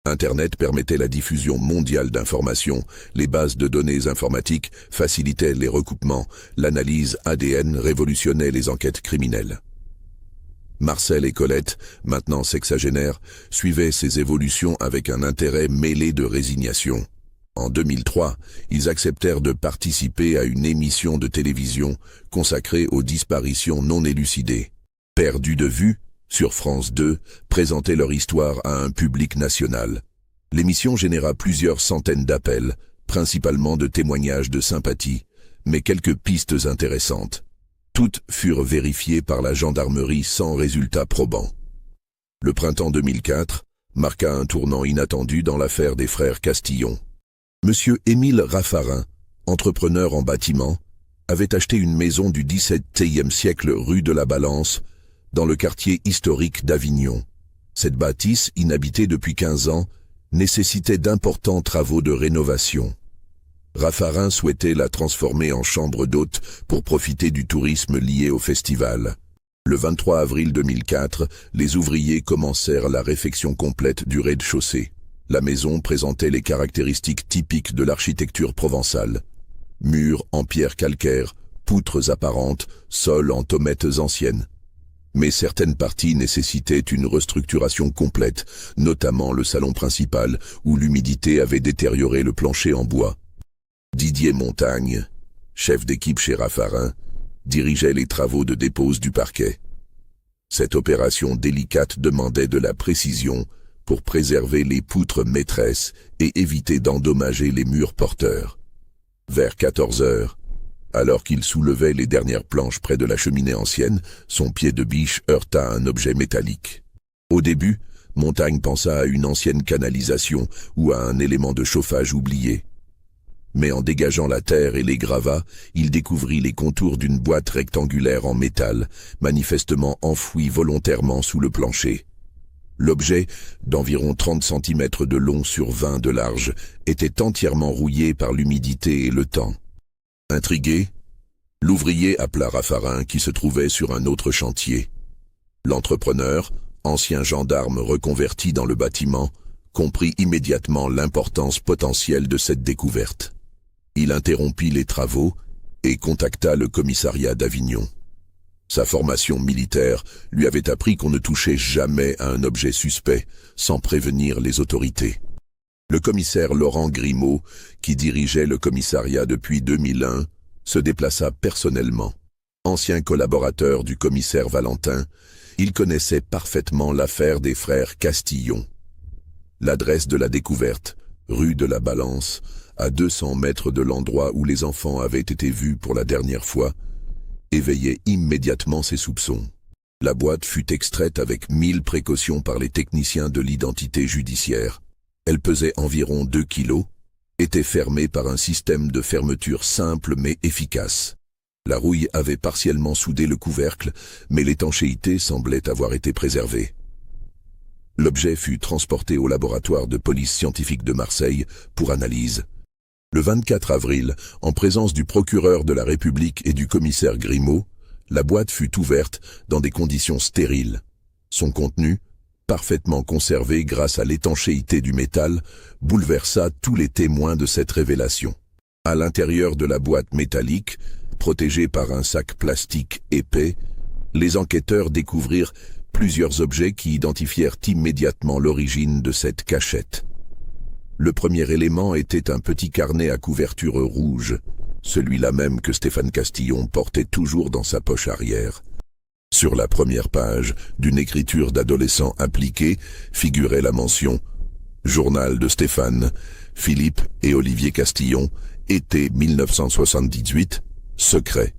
Internet permettait la diffusion mondiale d'informations, les bases de données informatiques facilitaient les recoupements, l'analyse ADN révolutionnait les enquêtes criminelles. Marcel et Colette, maintenant sexagénaires, suivaient ces évolutions avec un intérêt mêlé de résignation. En 2003, ils acceptèrent de participer à une émission de télévision consacrée aux disparitions non élucidées. Perdus de vue, sur France 2, présentaient leur histoire à un public national. L'émission généra plusieurs centaines d'appels, principalement de témoignages de sympathie, mais quelques pistes intéressantes. Toutes furent vérifiées par la gendarmerie sans résultat probant. Le printemps 2004 marqua un tournant inattendu dans l'affaire des frères Castillon. Monsieur Émile Raffarin, entrepreneur en bâtiment, avait acheté une maison du XVIIe siècle rue de la Balance, dans le quartier historique d'Avignon. Cette bâtisse, inhabitée depuis 15 ans, nécessitait d'importants travaux de rénovation. Raffarin souhaitait la transformer en chambre d'hôte pour profiter du tourisme lié au festival. Le 23 avril 2004, les ouvriers commencèrent la réfection complète du rez-de-chaussée. La maison présentait les caractéristiques typiques de l'architecture provençale. Murs en pierre calcaire, poutres apparentes, sol en tommettes anciennes. Mais certaines parties nécessitaient une restructuration complète, notamment le salon principal, où l'humidité avait détérioré le plancher en bois. Didier Montagne, chef d'équipe chez Raffarin, dirigeait les travaux de dépose du parquet. Cette opération délicate demandait de la précision pour préserver les poutres maîtresses et éviter d'endommager les murs porteurs. Vers 14 heures, alors qu'il soulevait les dernières planches près de la cheminée ancienne, son pied de biche heurta un objet métallique. Au début, Montagne pensa à une ancienne canalisation ou à un élément de chauffage oublié. Mais en dégageant la terre et les gravats, il découvrit les contours d'une boîte rectangulaire en métal, manifestement enfouie volontairement sous le plancher. L'objet, d'environ 30 cm de long sur 20 de large, était entièrement rouillé par l'humidité et le temps. Intrigué, l'ouvrier appela Raffarin qui se trouvait sur un autre chantier. L'entrepreneur, ancien gendarme reconverti dans le bâtiment, comprit immédiatement l'importance potentielle de cette découverte. Il interrompit les travaux et contacta le commissariat d'Avignon. Sa formation militaire lui avait appris qu'on ne touchait jamais à un objet suspect sans prévenir les autorités. Le commissaire Laurent Grimaud, qui dirigeait le commissariat depuis 2001, se déplaça personnellement. Ancien collaborateur du commissaire Valentin, il connaissait parfaitement l'affaire des frères Castillon. L'adresse de la découverte, rue de la Balance, à 200 mètres de l'endroit où les enfants avaient été vus pour la dernière fois, éveillait immédiatement ses soupçons. La boîte fut extraite avec 1000 précautions par les techniciens de l'identité judiciaire. Elle pesait environ 2 kilos, était fermée par un système de fermeture simple mais efficace. La rouille avait partiellement soudé le couvercle, mais l'étanchéité semblait avoir été préservée. L'objet fut transporté au laboratoire de police scientifique de Marseille pour analyse. Le 24 avril, en présence du procureur de la République et du commissaire Grimaud, la boîte fut ouverte dans des conditions stériles. Son contenu, parfaitement conservé grâce à l'étanchéité du métal, bouleversa tous les témoins de cette révélation. À l'intérieur de la boîte métallique, protégée par un sac plastique épais, les enquêteurs découvrirent plusieurs objets qui identifièrent immédiatement l'origine de cette cachette. Le premier élément était un petit carnet à couverture rouge, celui-là même que Stéphane Castillon portait toujours dans sa poche arrière. Sur la première page, d'une écriture d'adolescent appliquée, figurait la mention « Journal de Stéphane, Philippe et Olivier Castillon, été 1978, secret ».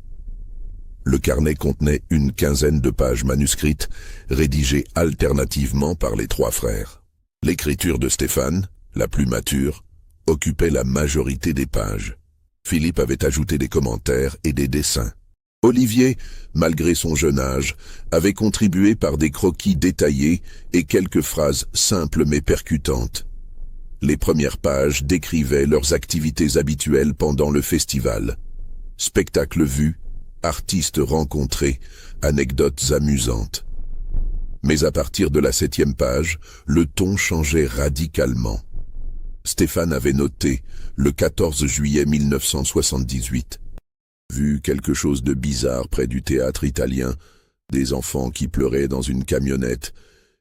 Le carnet contenait une quinzaine de pages manuscrites, rédigées alternativement par les trois frères. L'écriture de Stéphane, la plus mature, occupait la majorité des pages. Philippe avait ajouté des commentaires et des dessins. Olivier, malgré son jeune âge, avait contribué par des croquis détaillés et quelques phrases simples mais percutantes. Les premières pages décrivaient leurs activités habituelles pendant le festival. Spectacles vus, artistes rencontrés, anecdotes amusantes. Mais à partir de la 7e page, le ton changeait radicalement. Stéphane avait noté, le 14 juillet 1978, vu quelque chose de bizarre près du théâtre italien, des enfants qui pleuraient dans une camionnette.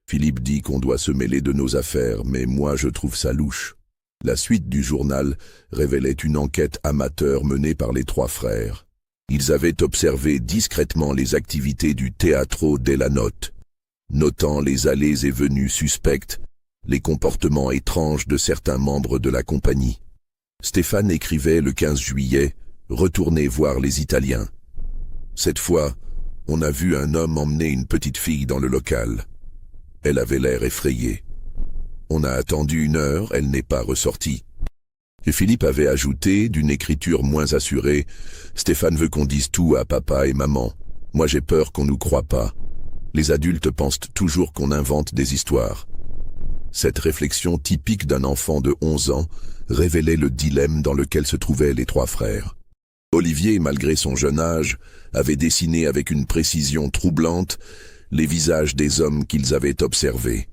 Philippe dit qu'on doit se mêler de nos affaires, mais moi je trouve ça louche. La suite du journal révélait une enquête amateur menée par les trois frères. Ils avaient observé discrètement les activités du Teatro della Notte, notant les allées et venues suspectes, les comportements étranges de certains membres de la compagnie. Stéphane écrivait le 15 juillet « Retournez voir les Italiens ». Cette fois, on a vu un homme emmener une petite fille dans le local. Elle avait l'air effrayée. On a attendu 1 heure, elle n'est pas ressortie. Et Philippe avait ajouté, d'une écriture moins assurée, « Stéphane veut qu'on dise tout à papa et maman. Moi j'ai peur qu'on nous croie pas. Les adultes pensent toujours qu'on invente des histoires. » Cette réflexion typique d'un enfant de 11 ans révélait le dilemme dans lequel se trouvaient les 3 frères. Olivier, malgré son jeune âge, avait dessiné avec une précision troublante les visages des hommes qu'ils avaient observés.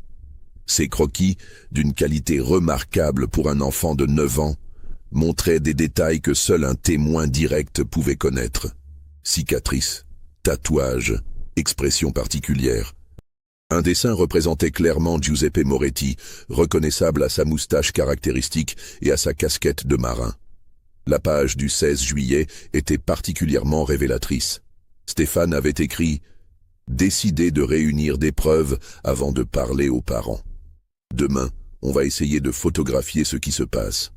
Ces croquis, d'une qualité remarquable pour un enfant de 9 ans, montraient des détails que seul un témoin direct pouvait connaître. Cicatrices, tatouages, expressions particulières. Un dessin représentait clairement Giuseppe Moretti, reconnaissable à sa moustache caractéristique et à sa casquette de marin. La page du 16 juillet était particulièrement révélatrice. Stéphane avait écrit « Décidez de réunir des preuves avant de parler aux parents. Demain, on va essayer de photographier ce qui se passe. »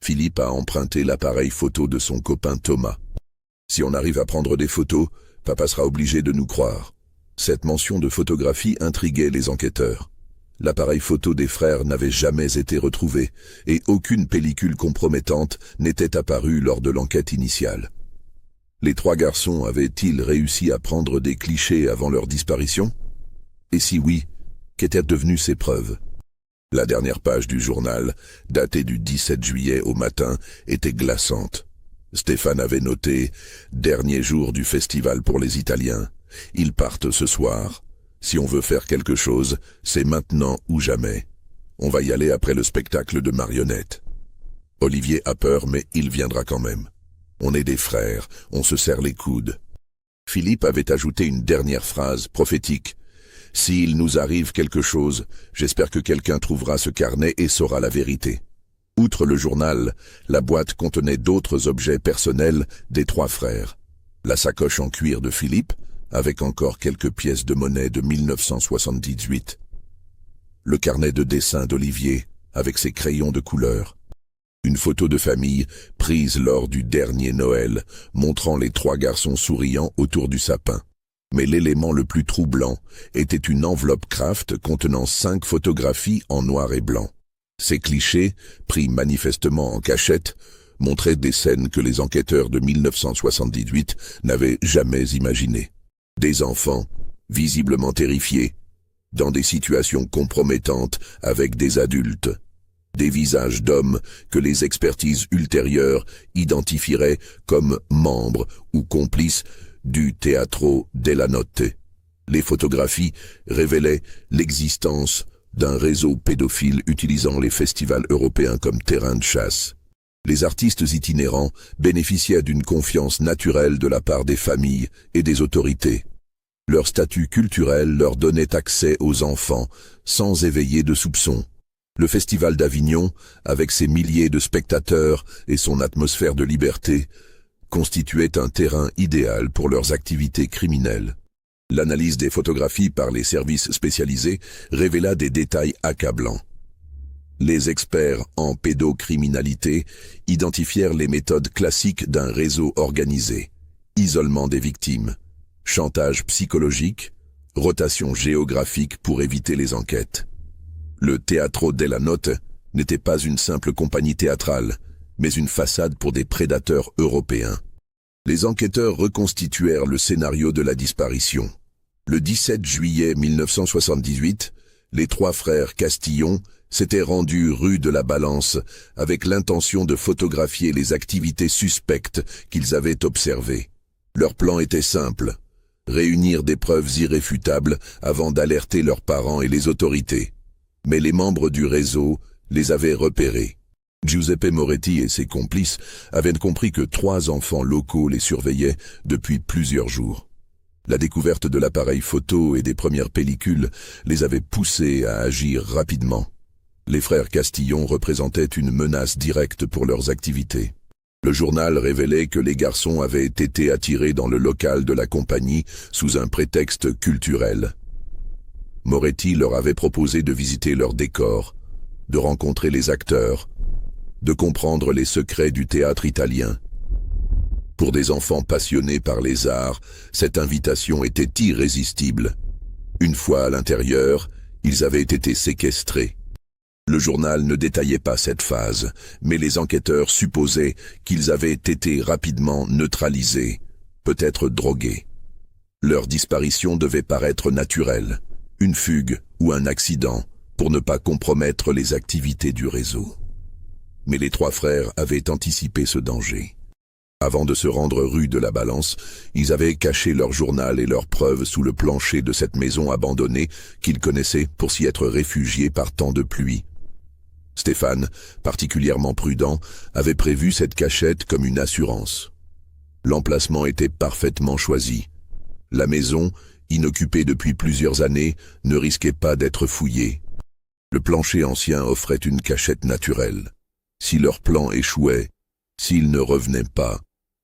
Philippe a emprunté l'appareil photo de son copain Thomas. « Si on arrive à prendre des photos, papa sera obligé de nous croire. » Cette mention de photographie intriguait les enquêteurs. L'appareil photo des frères n'avait jamais été retrouvé et aucune pellicule compromettante n'était apparue lors de l'enquête initiale. Les 3 garçons avaient-ils réussi à prendre des clichés avant leur disparition? Et si oui, qu'étaient devenues ces preuves? La dernière page du journal, datée du 17 juillet au matin, était glaçante. Stéphane avait noté « Dernier jour du festival pour les Italiens. Ils partent ce soir. Si on veut faire quelque chose, c'est maintenant ou jamais. On va y aller après le spectacle de marionnettes. Olivier a peur, mais il viendra quand même. On est des frères, on se serre les coudes. » Philippe avait ajouté une dernière phrase prophétique. « S'il nous arrive quelque chose, j'espère que quelqu'un trouvera ce carnet et saura la vérité. » Outre le journal, la boîte contenait d'autres objets personnels des 3 frères. La sacoche en cuir de Philippe, avec encore quelques pièces de monnaie de 1978. Le carnet de dessin d'Olivier, avec ses crayons de couleur. Une photo de famille prise lors du dernier Noël, montrant les 3 garçons souriant autour du sapin. Mais l'élément le plus troublant était une enveloppe Kraft contenant 5 photographies en noir et blanc. Ces clichés, pris manifestement en cachette, montraient des scènes que les enquêteurs de 1978 n'avaient jamais imaginées. Des enfants, visiblement terrifiés, dans des situations compromettantes avec des adultes. Des visages d'hommes que les expertises ultérieures identifieraient comme membres ou complices du Teatro della Notte. Les photographies révélaient l'existence d'un réseau pédophile utilisant les festivals européens comme terrain de chasse. Les artistes itinérants bénéficiaient d'une confiance naturelle de la part des familles et des autorités. Leur statut culturel leur donnait accès aux enfants, sans éveiller de soupçons. Le Festival d'Avignon, avec ses milliers de spectateurs et son atmosphère de liberté, constituait un terrain idéal pour leurs activités criminelles. L'analyse des photographies par les services spécialisés révéla des détails accablants. Les experts en pédocriminalité identifièrent les méthodes classiques d'un réseau organisé. Isolement des victimes, chantage psychologique, rotation géographique pour éviter les enquêtes. Le Teatro della Notte n'était pas une simple compagnie théâtrale, mais une façade pour des prédateurs européens. Les enquêteurs reconstituèrent le scénario de la disparition. Le 17 juillet 1978, les 3 frères Castillon s'étaient rendus rue de la Balance avec l'intention de photographier les activités suspectes qu'ils avaient observées. Leur plan était simple: réunir des preuves irréfutables avant d'alerter leurs parents et les autorités. Mais les membres du réseau les avaient repérés. Giuseppe Moretti et ses complices avaient compris que 3 enfants locaux les surveillaient depuis plusieurs jours. La découverte de l'appareil photo et des premières pellicules les avait poussés à agir rapidement. Les frères Castillon représentaient une menace directe pour leurs activités. Le journal révélait que les garçons avaient été attirés dans le local de la compagnie sous un prétexte culturel. Moretti leur avait proposé de visiter leur décor, de rencontrer les acteurs, de comprendre les secrets du théâtre italien. Pour des enfants passionnés par les arts, cette invitation était irrésistible. Une fois à l'intérieur, ils avaient été séquestrés. Le journal ne détaillait pas cette phase, mais les enquêteurs supposaient qu'ils avaient été rapidement neutralisés, peut-être drogués. Leur disparition devait paraître naturelle, une fugue ou un accident, pour ne pas compromettre les activités du réseau. Mais les trois frères avaient anticipé ce danger. Avant de se rendre rue de la Balance, ils avaient caché leur journal et leurs preuves sous le plancher de cette maison abandonnée qu'ils connaissaient pour s'y être réfugiés par temps de pluie. Stéphane, particulièrement prudent, avait prévu cette cachette comme une assurance. L'emplacement était parfaitement choisi. La maison, inoccupée depuis plusieurs années, ne risquait pas d'être fouillée. Le plancher ancien offrait une cachette naturelle. Si leur plan échouait, s'ils ne revenaient pas,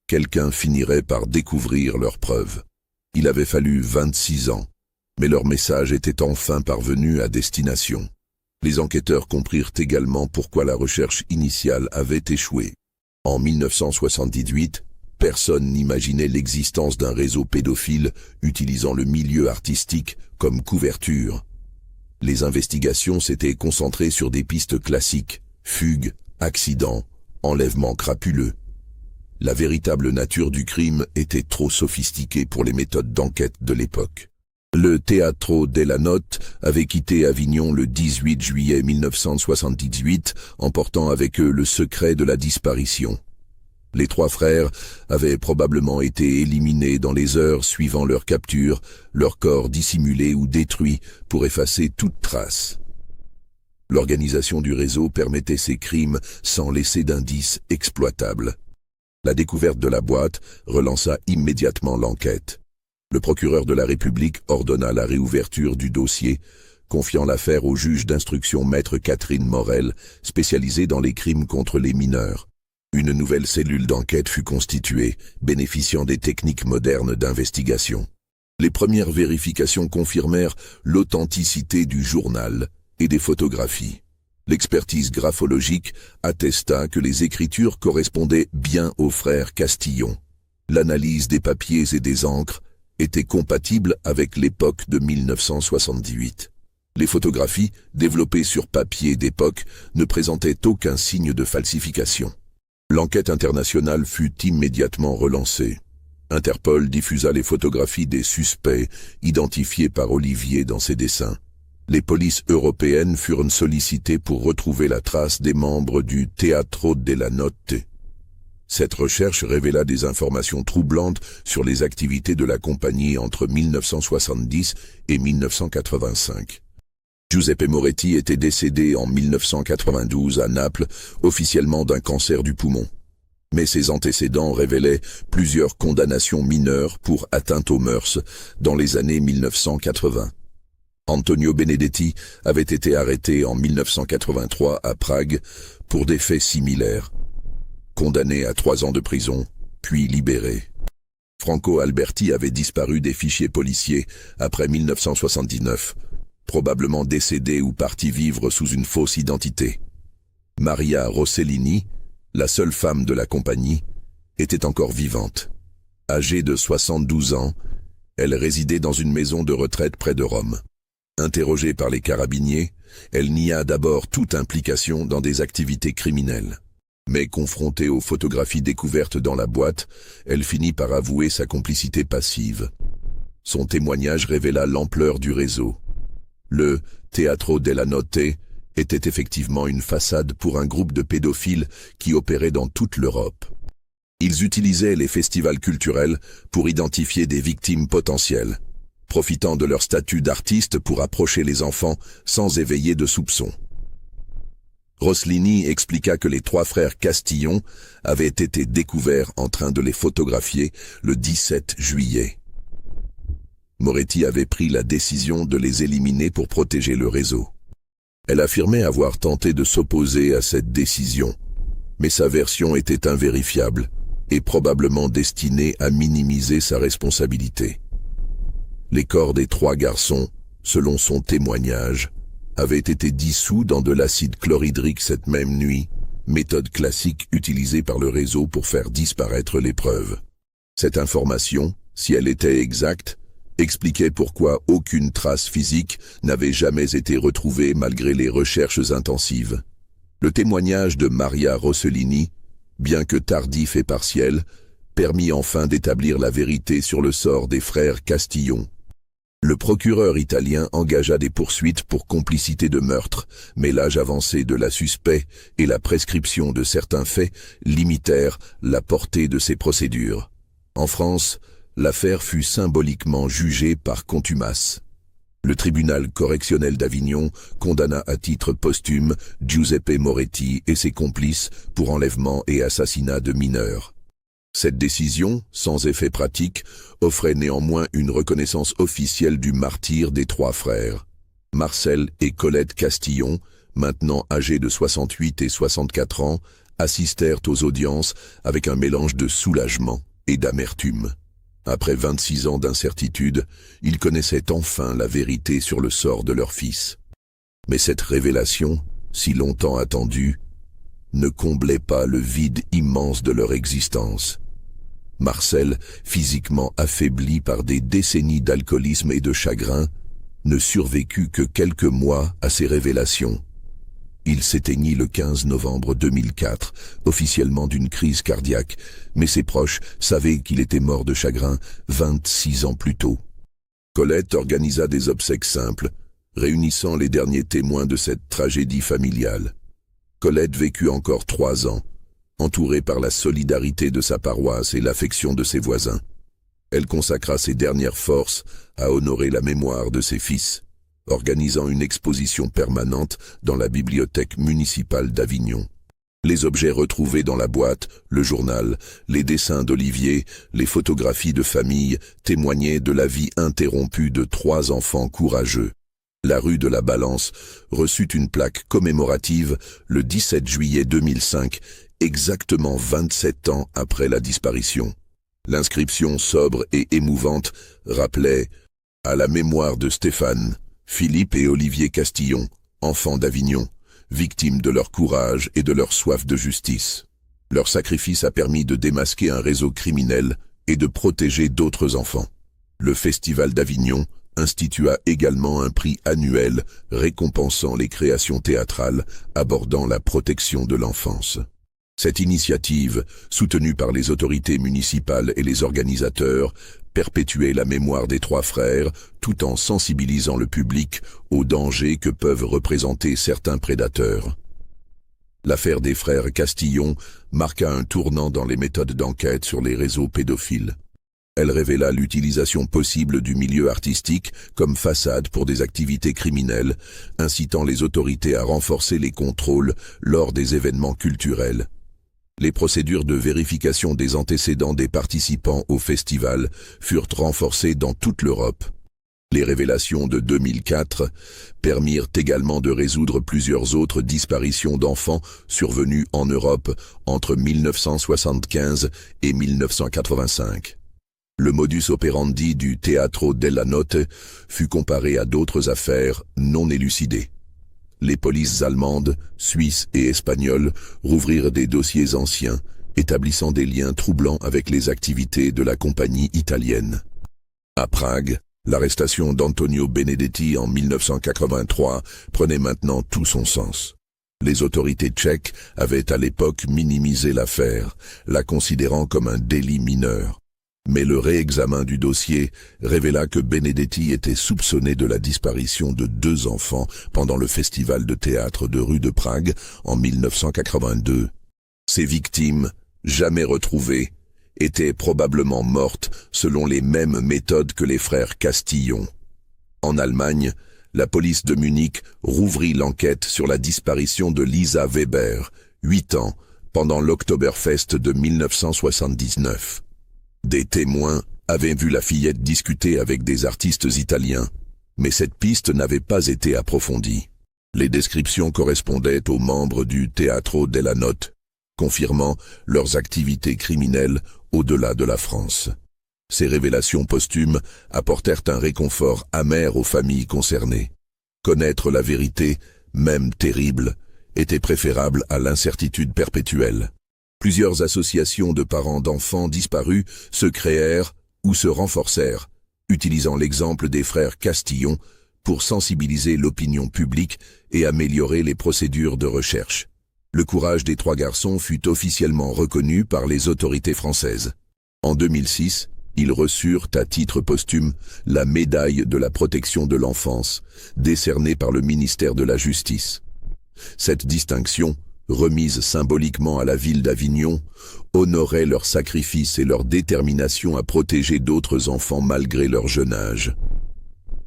quelqu'un finirait par découvrir leurs preuves. Il avait fallu 26 ans, mais leur message était enfin parvenu à destination. Les enquêteurs comprirent également pourquoi la recherche initiale avait échoué. En 1978, personne n'imaginait l'existence d'un réseau pédophile utilisant le milieu artistique comme couverture. Les investigations s'étaient concentrées sur des pistes classiques, fugues, accidents, enlèvements crapuleux. La véritable nature du crime était trop sophistiquée pour les méthodes d'enquête de l'époque. Le Teatro della Notte avait quitté Avignon le 18 juillet 1978, emportant avec eux le secret de la disparition. Les trois frères avaient probablement été éliminés dans les heures suivant leur capture, leurs corps dissimulés ou détruits pour effacer toute trace. L'organisation du réseau permettait ces crimes sans laisser d'indices exploitables. La découverte de la boîte relança immédiatement l'enquête. Le procureur de la République ordonna la réouverture du dossier, confiant l'affaire au juge d'instruction maître Catherine Morel, spécialisée dans les crimes contre les mineurs. Une nouvelle cellule d'enquête fut constituée, bénéficiant des techniques modernes d'investigation. Les premières vérifications confirmèrent l'authenticité du journal et des photographies. L'expertise graphologique attesta que les écritures correspondaient bien aux frères Castillon. L'analyse des papiers et des encres était compatible avec l'époque de 1978. Les photographies, développées sur papier d'époque, ne présentaient aucun signe de falsification. L'enquête internationale fut immédiatement relancée. Interpol diffusa les photographies des suspects, identifiés par Olivier dans ses dessins. Les polices européennes furent sollicitées pour retrouver la trace des membres du Teatro della Notte. Cette recherche révéla des informations troublantes sur les activités de la compagnie entre 1970 et 1985. Giuseppe Moretti était décédé en 1992 à Naples, officiellement d'un cancer du poumon. Mais ses antécédents révélaient plusieurs condamnations mineures pour atteinte aux mœurs dans les années 1980. Antonio Benedetti avait été arrêté en 1983 à Prague pour des faits similaires. Condamné à 3 ans de prison, puis libéré. Franco Alberti avait disparu des fichiers policiers après 1979, probablement décédé ou parti vivre sous une fausse identité. Maria Rossellini, la seule femme de la compagnie, était encore vivante. Âgée de 72 ans, elle résidait dans une maison de retraite près de Rome. Interrogée par les carabiniers, elle nia d'abord toute implication dans des activités criminelles. Mais confrontée aux photographies découvertes dans la boîte, elle finit par avouer sa complicité passive. Son témoignage révéla l'ampleur du réseau. Le Teatro della Notte était effectivement une façade pour un groupe de pédophiles qui opérait dans toute l'Europe. Ils utilisaient les festivals culturels pour identifier des victimes potentielles, profitant de leur statut d'artiste pour approcher les enfants sans éveiller de soupçons. Rossellini expliqua que les trois frères Castillon avaient été découverts en train de les photographier le 17 juillet. Moretti avait pris la décision de les éliminer pour protéger le réseau. Elle affirmait avoir tenté de s'opposer à cette décision, mais sa version était invérifiable et probablement destinée à minimiser sa responsabilité. Les corps des 3 garçons, selon son témoignage, avaient été dissous dans de l'acide chlorhydrique cette même nuit, méthode classique utilisée par le réseau pour faire disparaître les preuves. Cette information, si elle était exacte, expliquait pourquoi aucune trace physique n'avait jamais été retrouvée malgré les recherches intensives. Le témoignage de Maria Rossellini, bien que tardif et partiel, permit enfin d'établir la vérité sur le sort des frères Castillon. Le procureur italien engagea des poursuites pour complicité de meurtre, mais l'âge avancé de la suspect et la prescription de certains faits limitèrent la portée de ces procédures. En France, l'affaire fut symboliquement jugée par contumace. Le tribunal correctionnel d'Avignon condamna à titre posthume Giuseppe Moretti et ses complices pour enlèvement et assassinat de mineurs. Cette décision, sans effet pratique, offrait néanmoins une reconnaissance officielle du martyre des trois frères. Marcel et Colette Castillon, maintenant âgés de 68 et 64 ans, assistèrent aux audiences avec un mélange de soulagement et d'amertume. Après 26 ans d'incertitude, ils connaissaient enfin la vérité sur le sort de leur fils. Mais cette révélation, si longtemps attendue, ne comblait pas le vide immense de leur existence. Marcel, physiquement affaibli par des décennies d'alcoolisme et de chagrin, ne survécut que quelques mois à ces révélations. Il s'éteignit le 15 novembre 2004, officiellement d'une crise cardiaque, mais ses proches savaient qu'il était mort de chagrin 26 ans plus tôt. Colette organisa des obsèques simples, réunissant les derniers témoins de cette tragédie familiale. Colette vécut encore 3 ans, entourée par la solidarité de sa paroisse et l'affection de ses voisins. Elle consacra ses dernières forces à honorer la mémoire de ses fils, organisant une exposition permanente dans la bibliothèque municipale d'Avignon. Les objets retrouvés dans la boîte, le journal, les dessins d'Olivier, les photographies de famille témoignaient de la vie interrompue de 3 enfants courageux. La rue de la Balance reçut une plaque commémorative le 17 juillet 2005, exactement 27 ans après la disparition. L'inscription sobre et émouvante rappelait « À la mémoire de Stéphane, Philippe et Olivier Castillon, enfants d'Avignon, victimes de leur courage et de leur soif de justice. Leur sacrifice a permis de démasquer un réseau criminel et de protéger d'autres enfants. » Le Festival d'Avignon institua également un prix annuel récompensant les créations théâtrales abordant la protection de l'enfance. Cette initiative, soutenue par les autorités municipales et les organisateurs, perpétuait la mémoire des 3 frères tout en sensibilisant le public aux dangers que peuvent représenter certains prédateurs. L'affaire des frères Castillon marqua un tournant dans les méthodes d'enquête sur les réseaux pédophiles. Elle révéla l'utilisation possible du milieu artistique comme façade pour des activités criminelles, incitant les autorités à renforcer les contrôles lors des événements culturels. Les procédures de vérification des antécédents des participants au festival furent renforcées dans toute l'Europe. Les révélations de 2004 permirent également de résoudre plusieurs autres disparitions d'enfants survenues en Europe entre 1975 et 1985. Le modus operandi du Teatro della Notte fut comparé à d'autres affaires non élucidées. Les polices allemandes, suisses et espagnoles rouvrirent des dossiers anciens, établissant des liens troublants avec les activités de la compagnie italienne. À Prague, l'arrestation d'Antonio Benedetti en 1983 prenait maintenant tout son sens. Les autorités tchèques avaient à l'époque minimisé l'affaire, la considérant comme un délit mineur. Mais le réexamen du dossier révéla que Benedetti était soupçonné de la disparition de 2 enfants pendant le festival de théâtre de rue de Prague en 1982. Ces victimes, jamais retrouvées, étaient probablement mortes selon les mêmes méthodes que les frères Castillon. En Allemagne, la police de Munich rouvrit l'enquête sur la disparition de Lisa Weber, 8 ans, pendant l'Oktoberfest de 1979. Des témoins avaient vu la fillette discuter avec des artistes italiens, mais cette piste n'avait pas été approfondie. Les descriptions correspondaient aux membres du Teatro della Notte, confirmant leurs activités criminelles au-delà de la France. Ces révélations posthumes apportèrent un réconfort amer aux familles concernées. Connaître la vérité, même terrible, était préférable à l'incertitude perpétuelle. Plusieurs associations de parents d'enfants disparus se créèrent ou se renforcèrent, utilisant l'exemple des frères Castillon pour sensibiliser l'opinion publique et améliorer les procédures de recherche. Le courage des trois garçons fut officiellement reconnu par les autorités françaises. En 2006, ils reçurent à titre posthume la médaille de la protection de l'enfance, décernée par le ministère de la Justice. Cette distinction, remise symboliquement à la ville d'Avignon, honorait leur sacrifice et leur détermination à protéger d'autres enfants malgré leur jeune âge.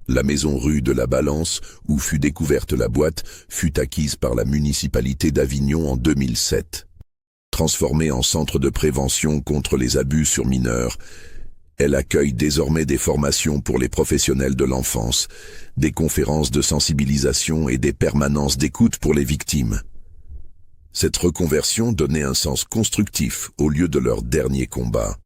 La maison rue de la Balance, où fut découverte la boîte, fut acquise par la municipalité d'Avignon en 2007. Transformée en centre de prévention contre les abus sur mineurs, elle accueille désormais des formations pour les professionnels de l'enfance, des conférences de sensibilisation et des permanences d'écoute pour les victimes. Cette reconversion donnait un sens constructif au lieu de leur dernier combat.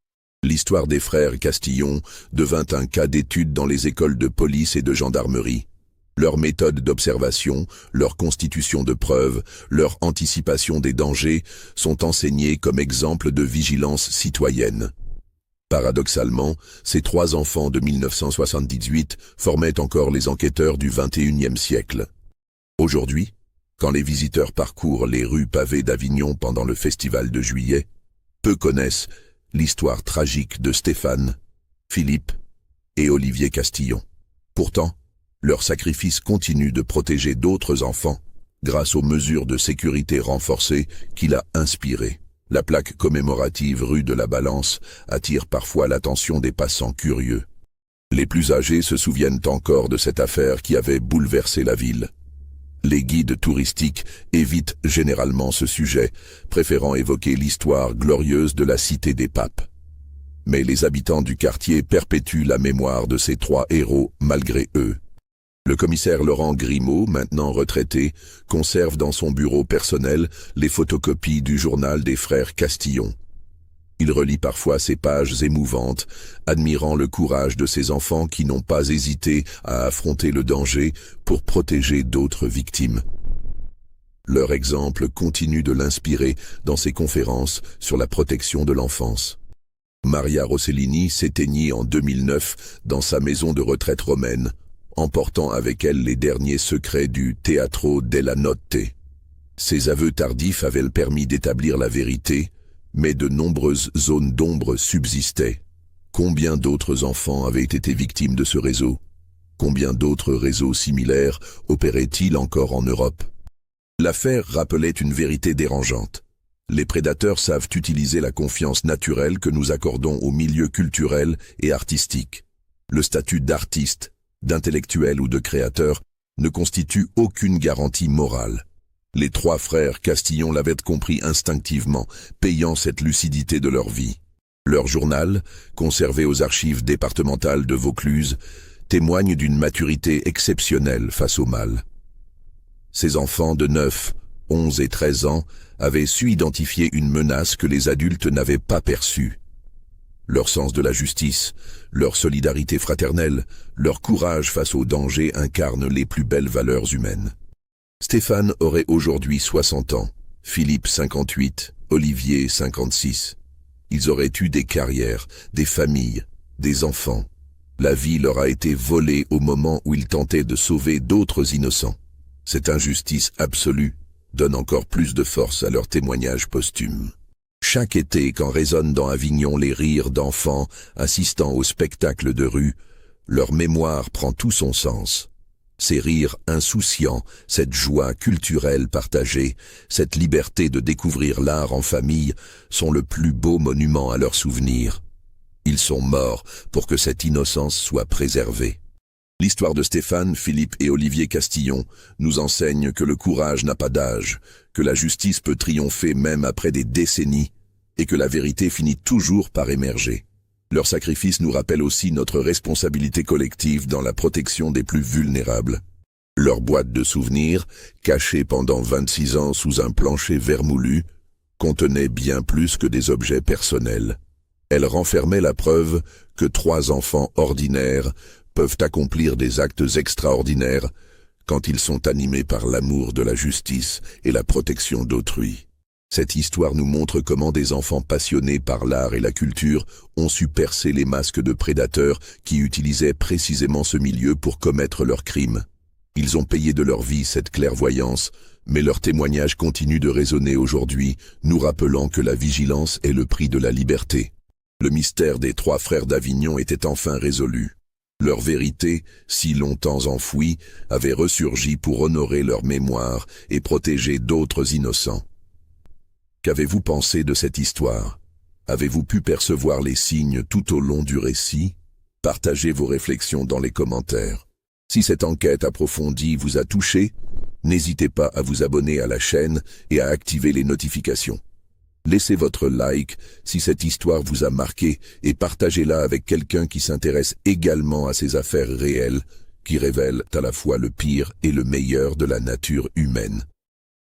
L'histoire des frères Castillon devint un cas d'étude dans les écoles de police et de gendarmerie. Leur méthode d'observation, leur constitution de preuves, leur anticipation des dangers sont enseignées comme exemple de vigilance citoyenne. Paradoxalement, ces trois enfants de 1978 formaient encore les enquêteurs du XXIe siècle. Aujourd'hui, quand les visiteurs parcourent les rues pavées d'Avignon pendant le festival de juillet, peu connaissent l'histoire tragique de Stéphane, Philippe et Olivier Castillon. Pourtant, leur sacrifice continue de protéger d'autres enfants grâce aux mesures de sécurité renforcées qu'il a inspirées. La plaque commémorative rue de la Balance attire parfois l'attention des passants curieux. Les plus âgés se souviennent encore de cette affaire qui avait bouleversé la ville. Les guides touristiques évitent généralement ce sujet, préférant évoquer l'histoire glorieuse de la cité des papes. Mais les habitants du quartier perpétuent la mémoire de ces trois héros malgré eux. Le commissaire Laurent Grimaud, maintenant retraité, conserve dans son bureau personnel les photocopies du journal des frères Castillon. Il relit parfois ces pages émouvantes, admirant le courage de ces enfants qui n'ont pas hésité à affronter le danger pour protéger d'autres victimes. Leur exemple continue de l'inspirer dans ses conférences sur la protection de l'enfance. Maria Rossellini s'éteignit en 2009 dans sa maison de retraite romaine, emportant avec elle les derniers secrets du Teatro della Notte. Ses aveux tardifs avaient le permis d'établir la vérité, mais de nombreuses zones d'ombre subsistaient. Combien d'autres enfants avaient été victimes de ce réseau? Combien d'autres réseaux similaires opéraient-ils encore en Europe? L'affaire rappelait une vérité dérangeante. Les prédateurs savent utiliser la confiance naturelle que nous accordons au milieu culturel et artistique. Le statut d'artiste, d'intellectuel ou de créateur ne constitue aucune garantie morale. Les trois frères Castillon l'avaient compris instinctivement, payant cette lucidité de leur vie. Leur journal, conservé aux archives départementales de Vaucluse, témoigne d'une maturité exceptionnelle face au mal. Ces enfants de 9, 11 et 13 ans avaient su identifier une menace que les adultes n'avaient pas perçue. Leur sens de la justice, leur solidarité fraternelle, leur courage face au danger incarnent les plus belles valeurs humaines. Stéphane aurait aujourd'hui 60 ans, Philippe 58, Olivier 56. Ils auraient eu des carrières, des familles, des enfants. La vie leur a été volée au moment où ils tentaient de sauver d'autres innocents. Cette injustice absolue donne encore plus de force à leur témoignage posthume. Chaque été, quand résonnent dans Avignon les rires d'enfants assistant au spectacle de rue, leur mémoire prend tout son sens. Ces rires insouciants, cette joie culturelle partagée, cette liberté de découvrir l'art en famille sont le plus beau monument à leurs souvenirs. Ils sont morts pour que cette innocence soit préservée. L'histoire de Stéphane, Philippe et Olivier Castillon nous enseigne que le courage n'a pas d'âge, que la justice peut triompher même après des décennies et que la vérité finit toujours par émerger. Leur sacrifice nous rappelle aussi notre responsabilité collective dans la protection des plus vulnérables. Leur boîte de souvenirs, cachée pendant 26 ans sous un plancher vermoulu, contenait bien plus que des objets personnels. Elle renfermait la preuve que 3 enfants ordinaires peuvent accomplir des actes extraordinaires quand ils sont animés par l'amour de la justice et la protection d'autrui. Cette histoire nous montre comment des enfants passionnés par l'art et la culture ont su percer les masques de prédateurs qui utilisaient précisément ce milieu pour commettre leurs crimes. Ils ont payé de leur vie cette clairvoyance, mais leur témoignage continue de résonner aujourd'hui, nous rappelant que la vigilance est le prix de la liberté. Le mystère des trois frères d'Avignon était enfin résolu. Leur vérité, si longtemps enfouie, avait ressurgi pour honorer leur mémoire et protéger d'autres innocents. Qu'avez-vous pensé de cette histoire? Avez-vous pu percevoir les signes tout au long du récit? Partagez vos réflexions dans les commentaires. Si cette enquête approfondie vous a touché, n'hésitez pas à vous abonner à la chaîne et à activer les notifications. Laissez votre like si cette histoire vous a marqué et partagez-la avec quelqu'un qui s'intéresse également à ces affaires réelles qui révèlent à la fois le pire et le meilleur de la nature humaine.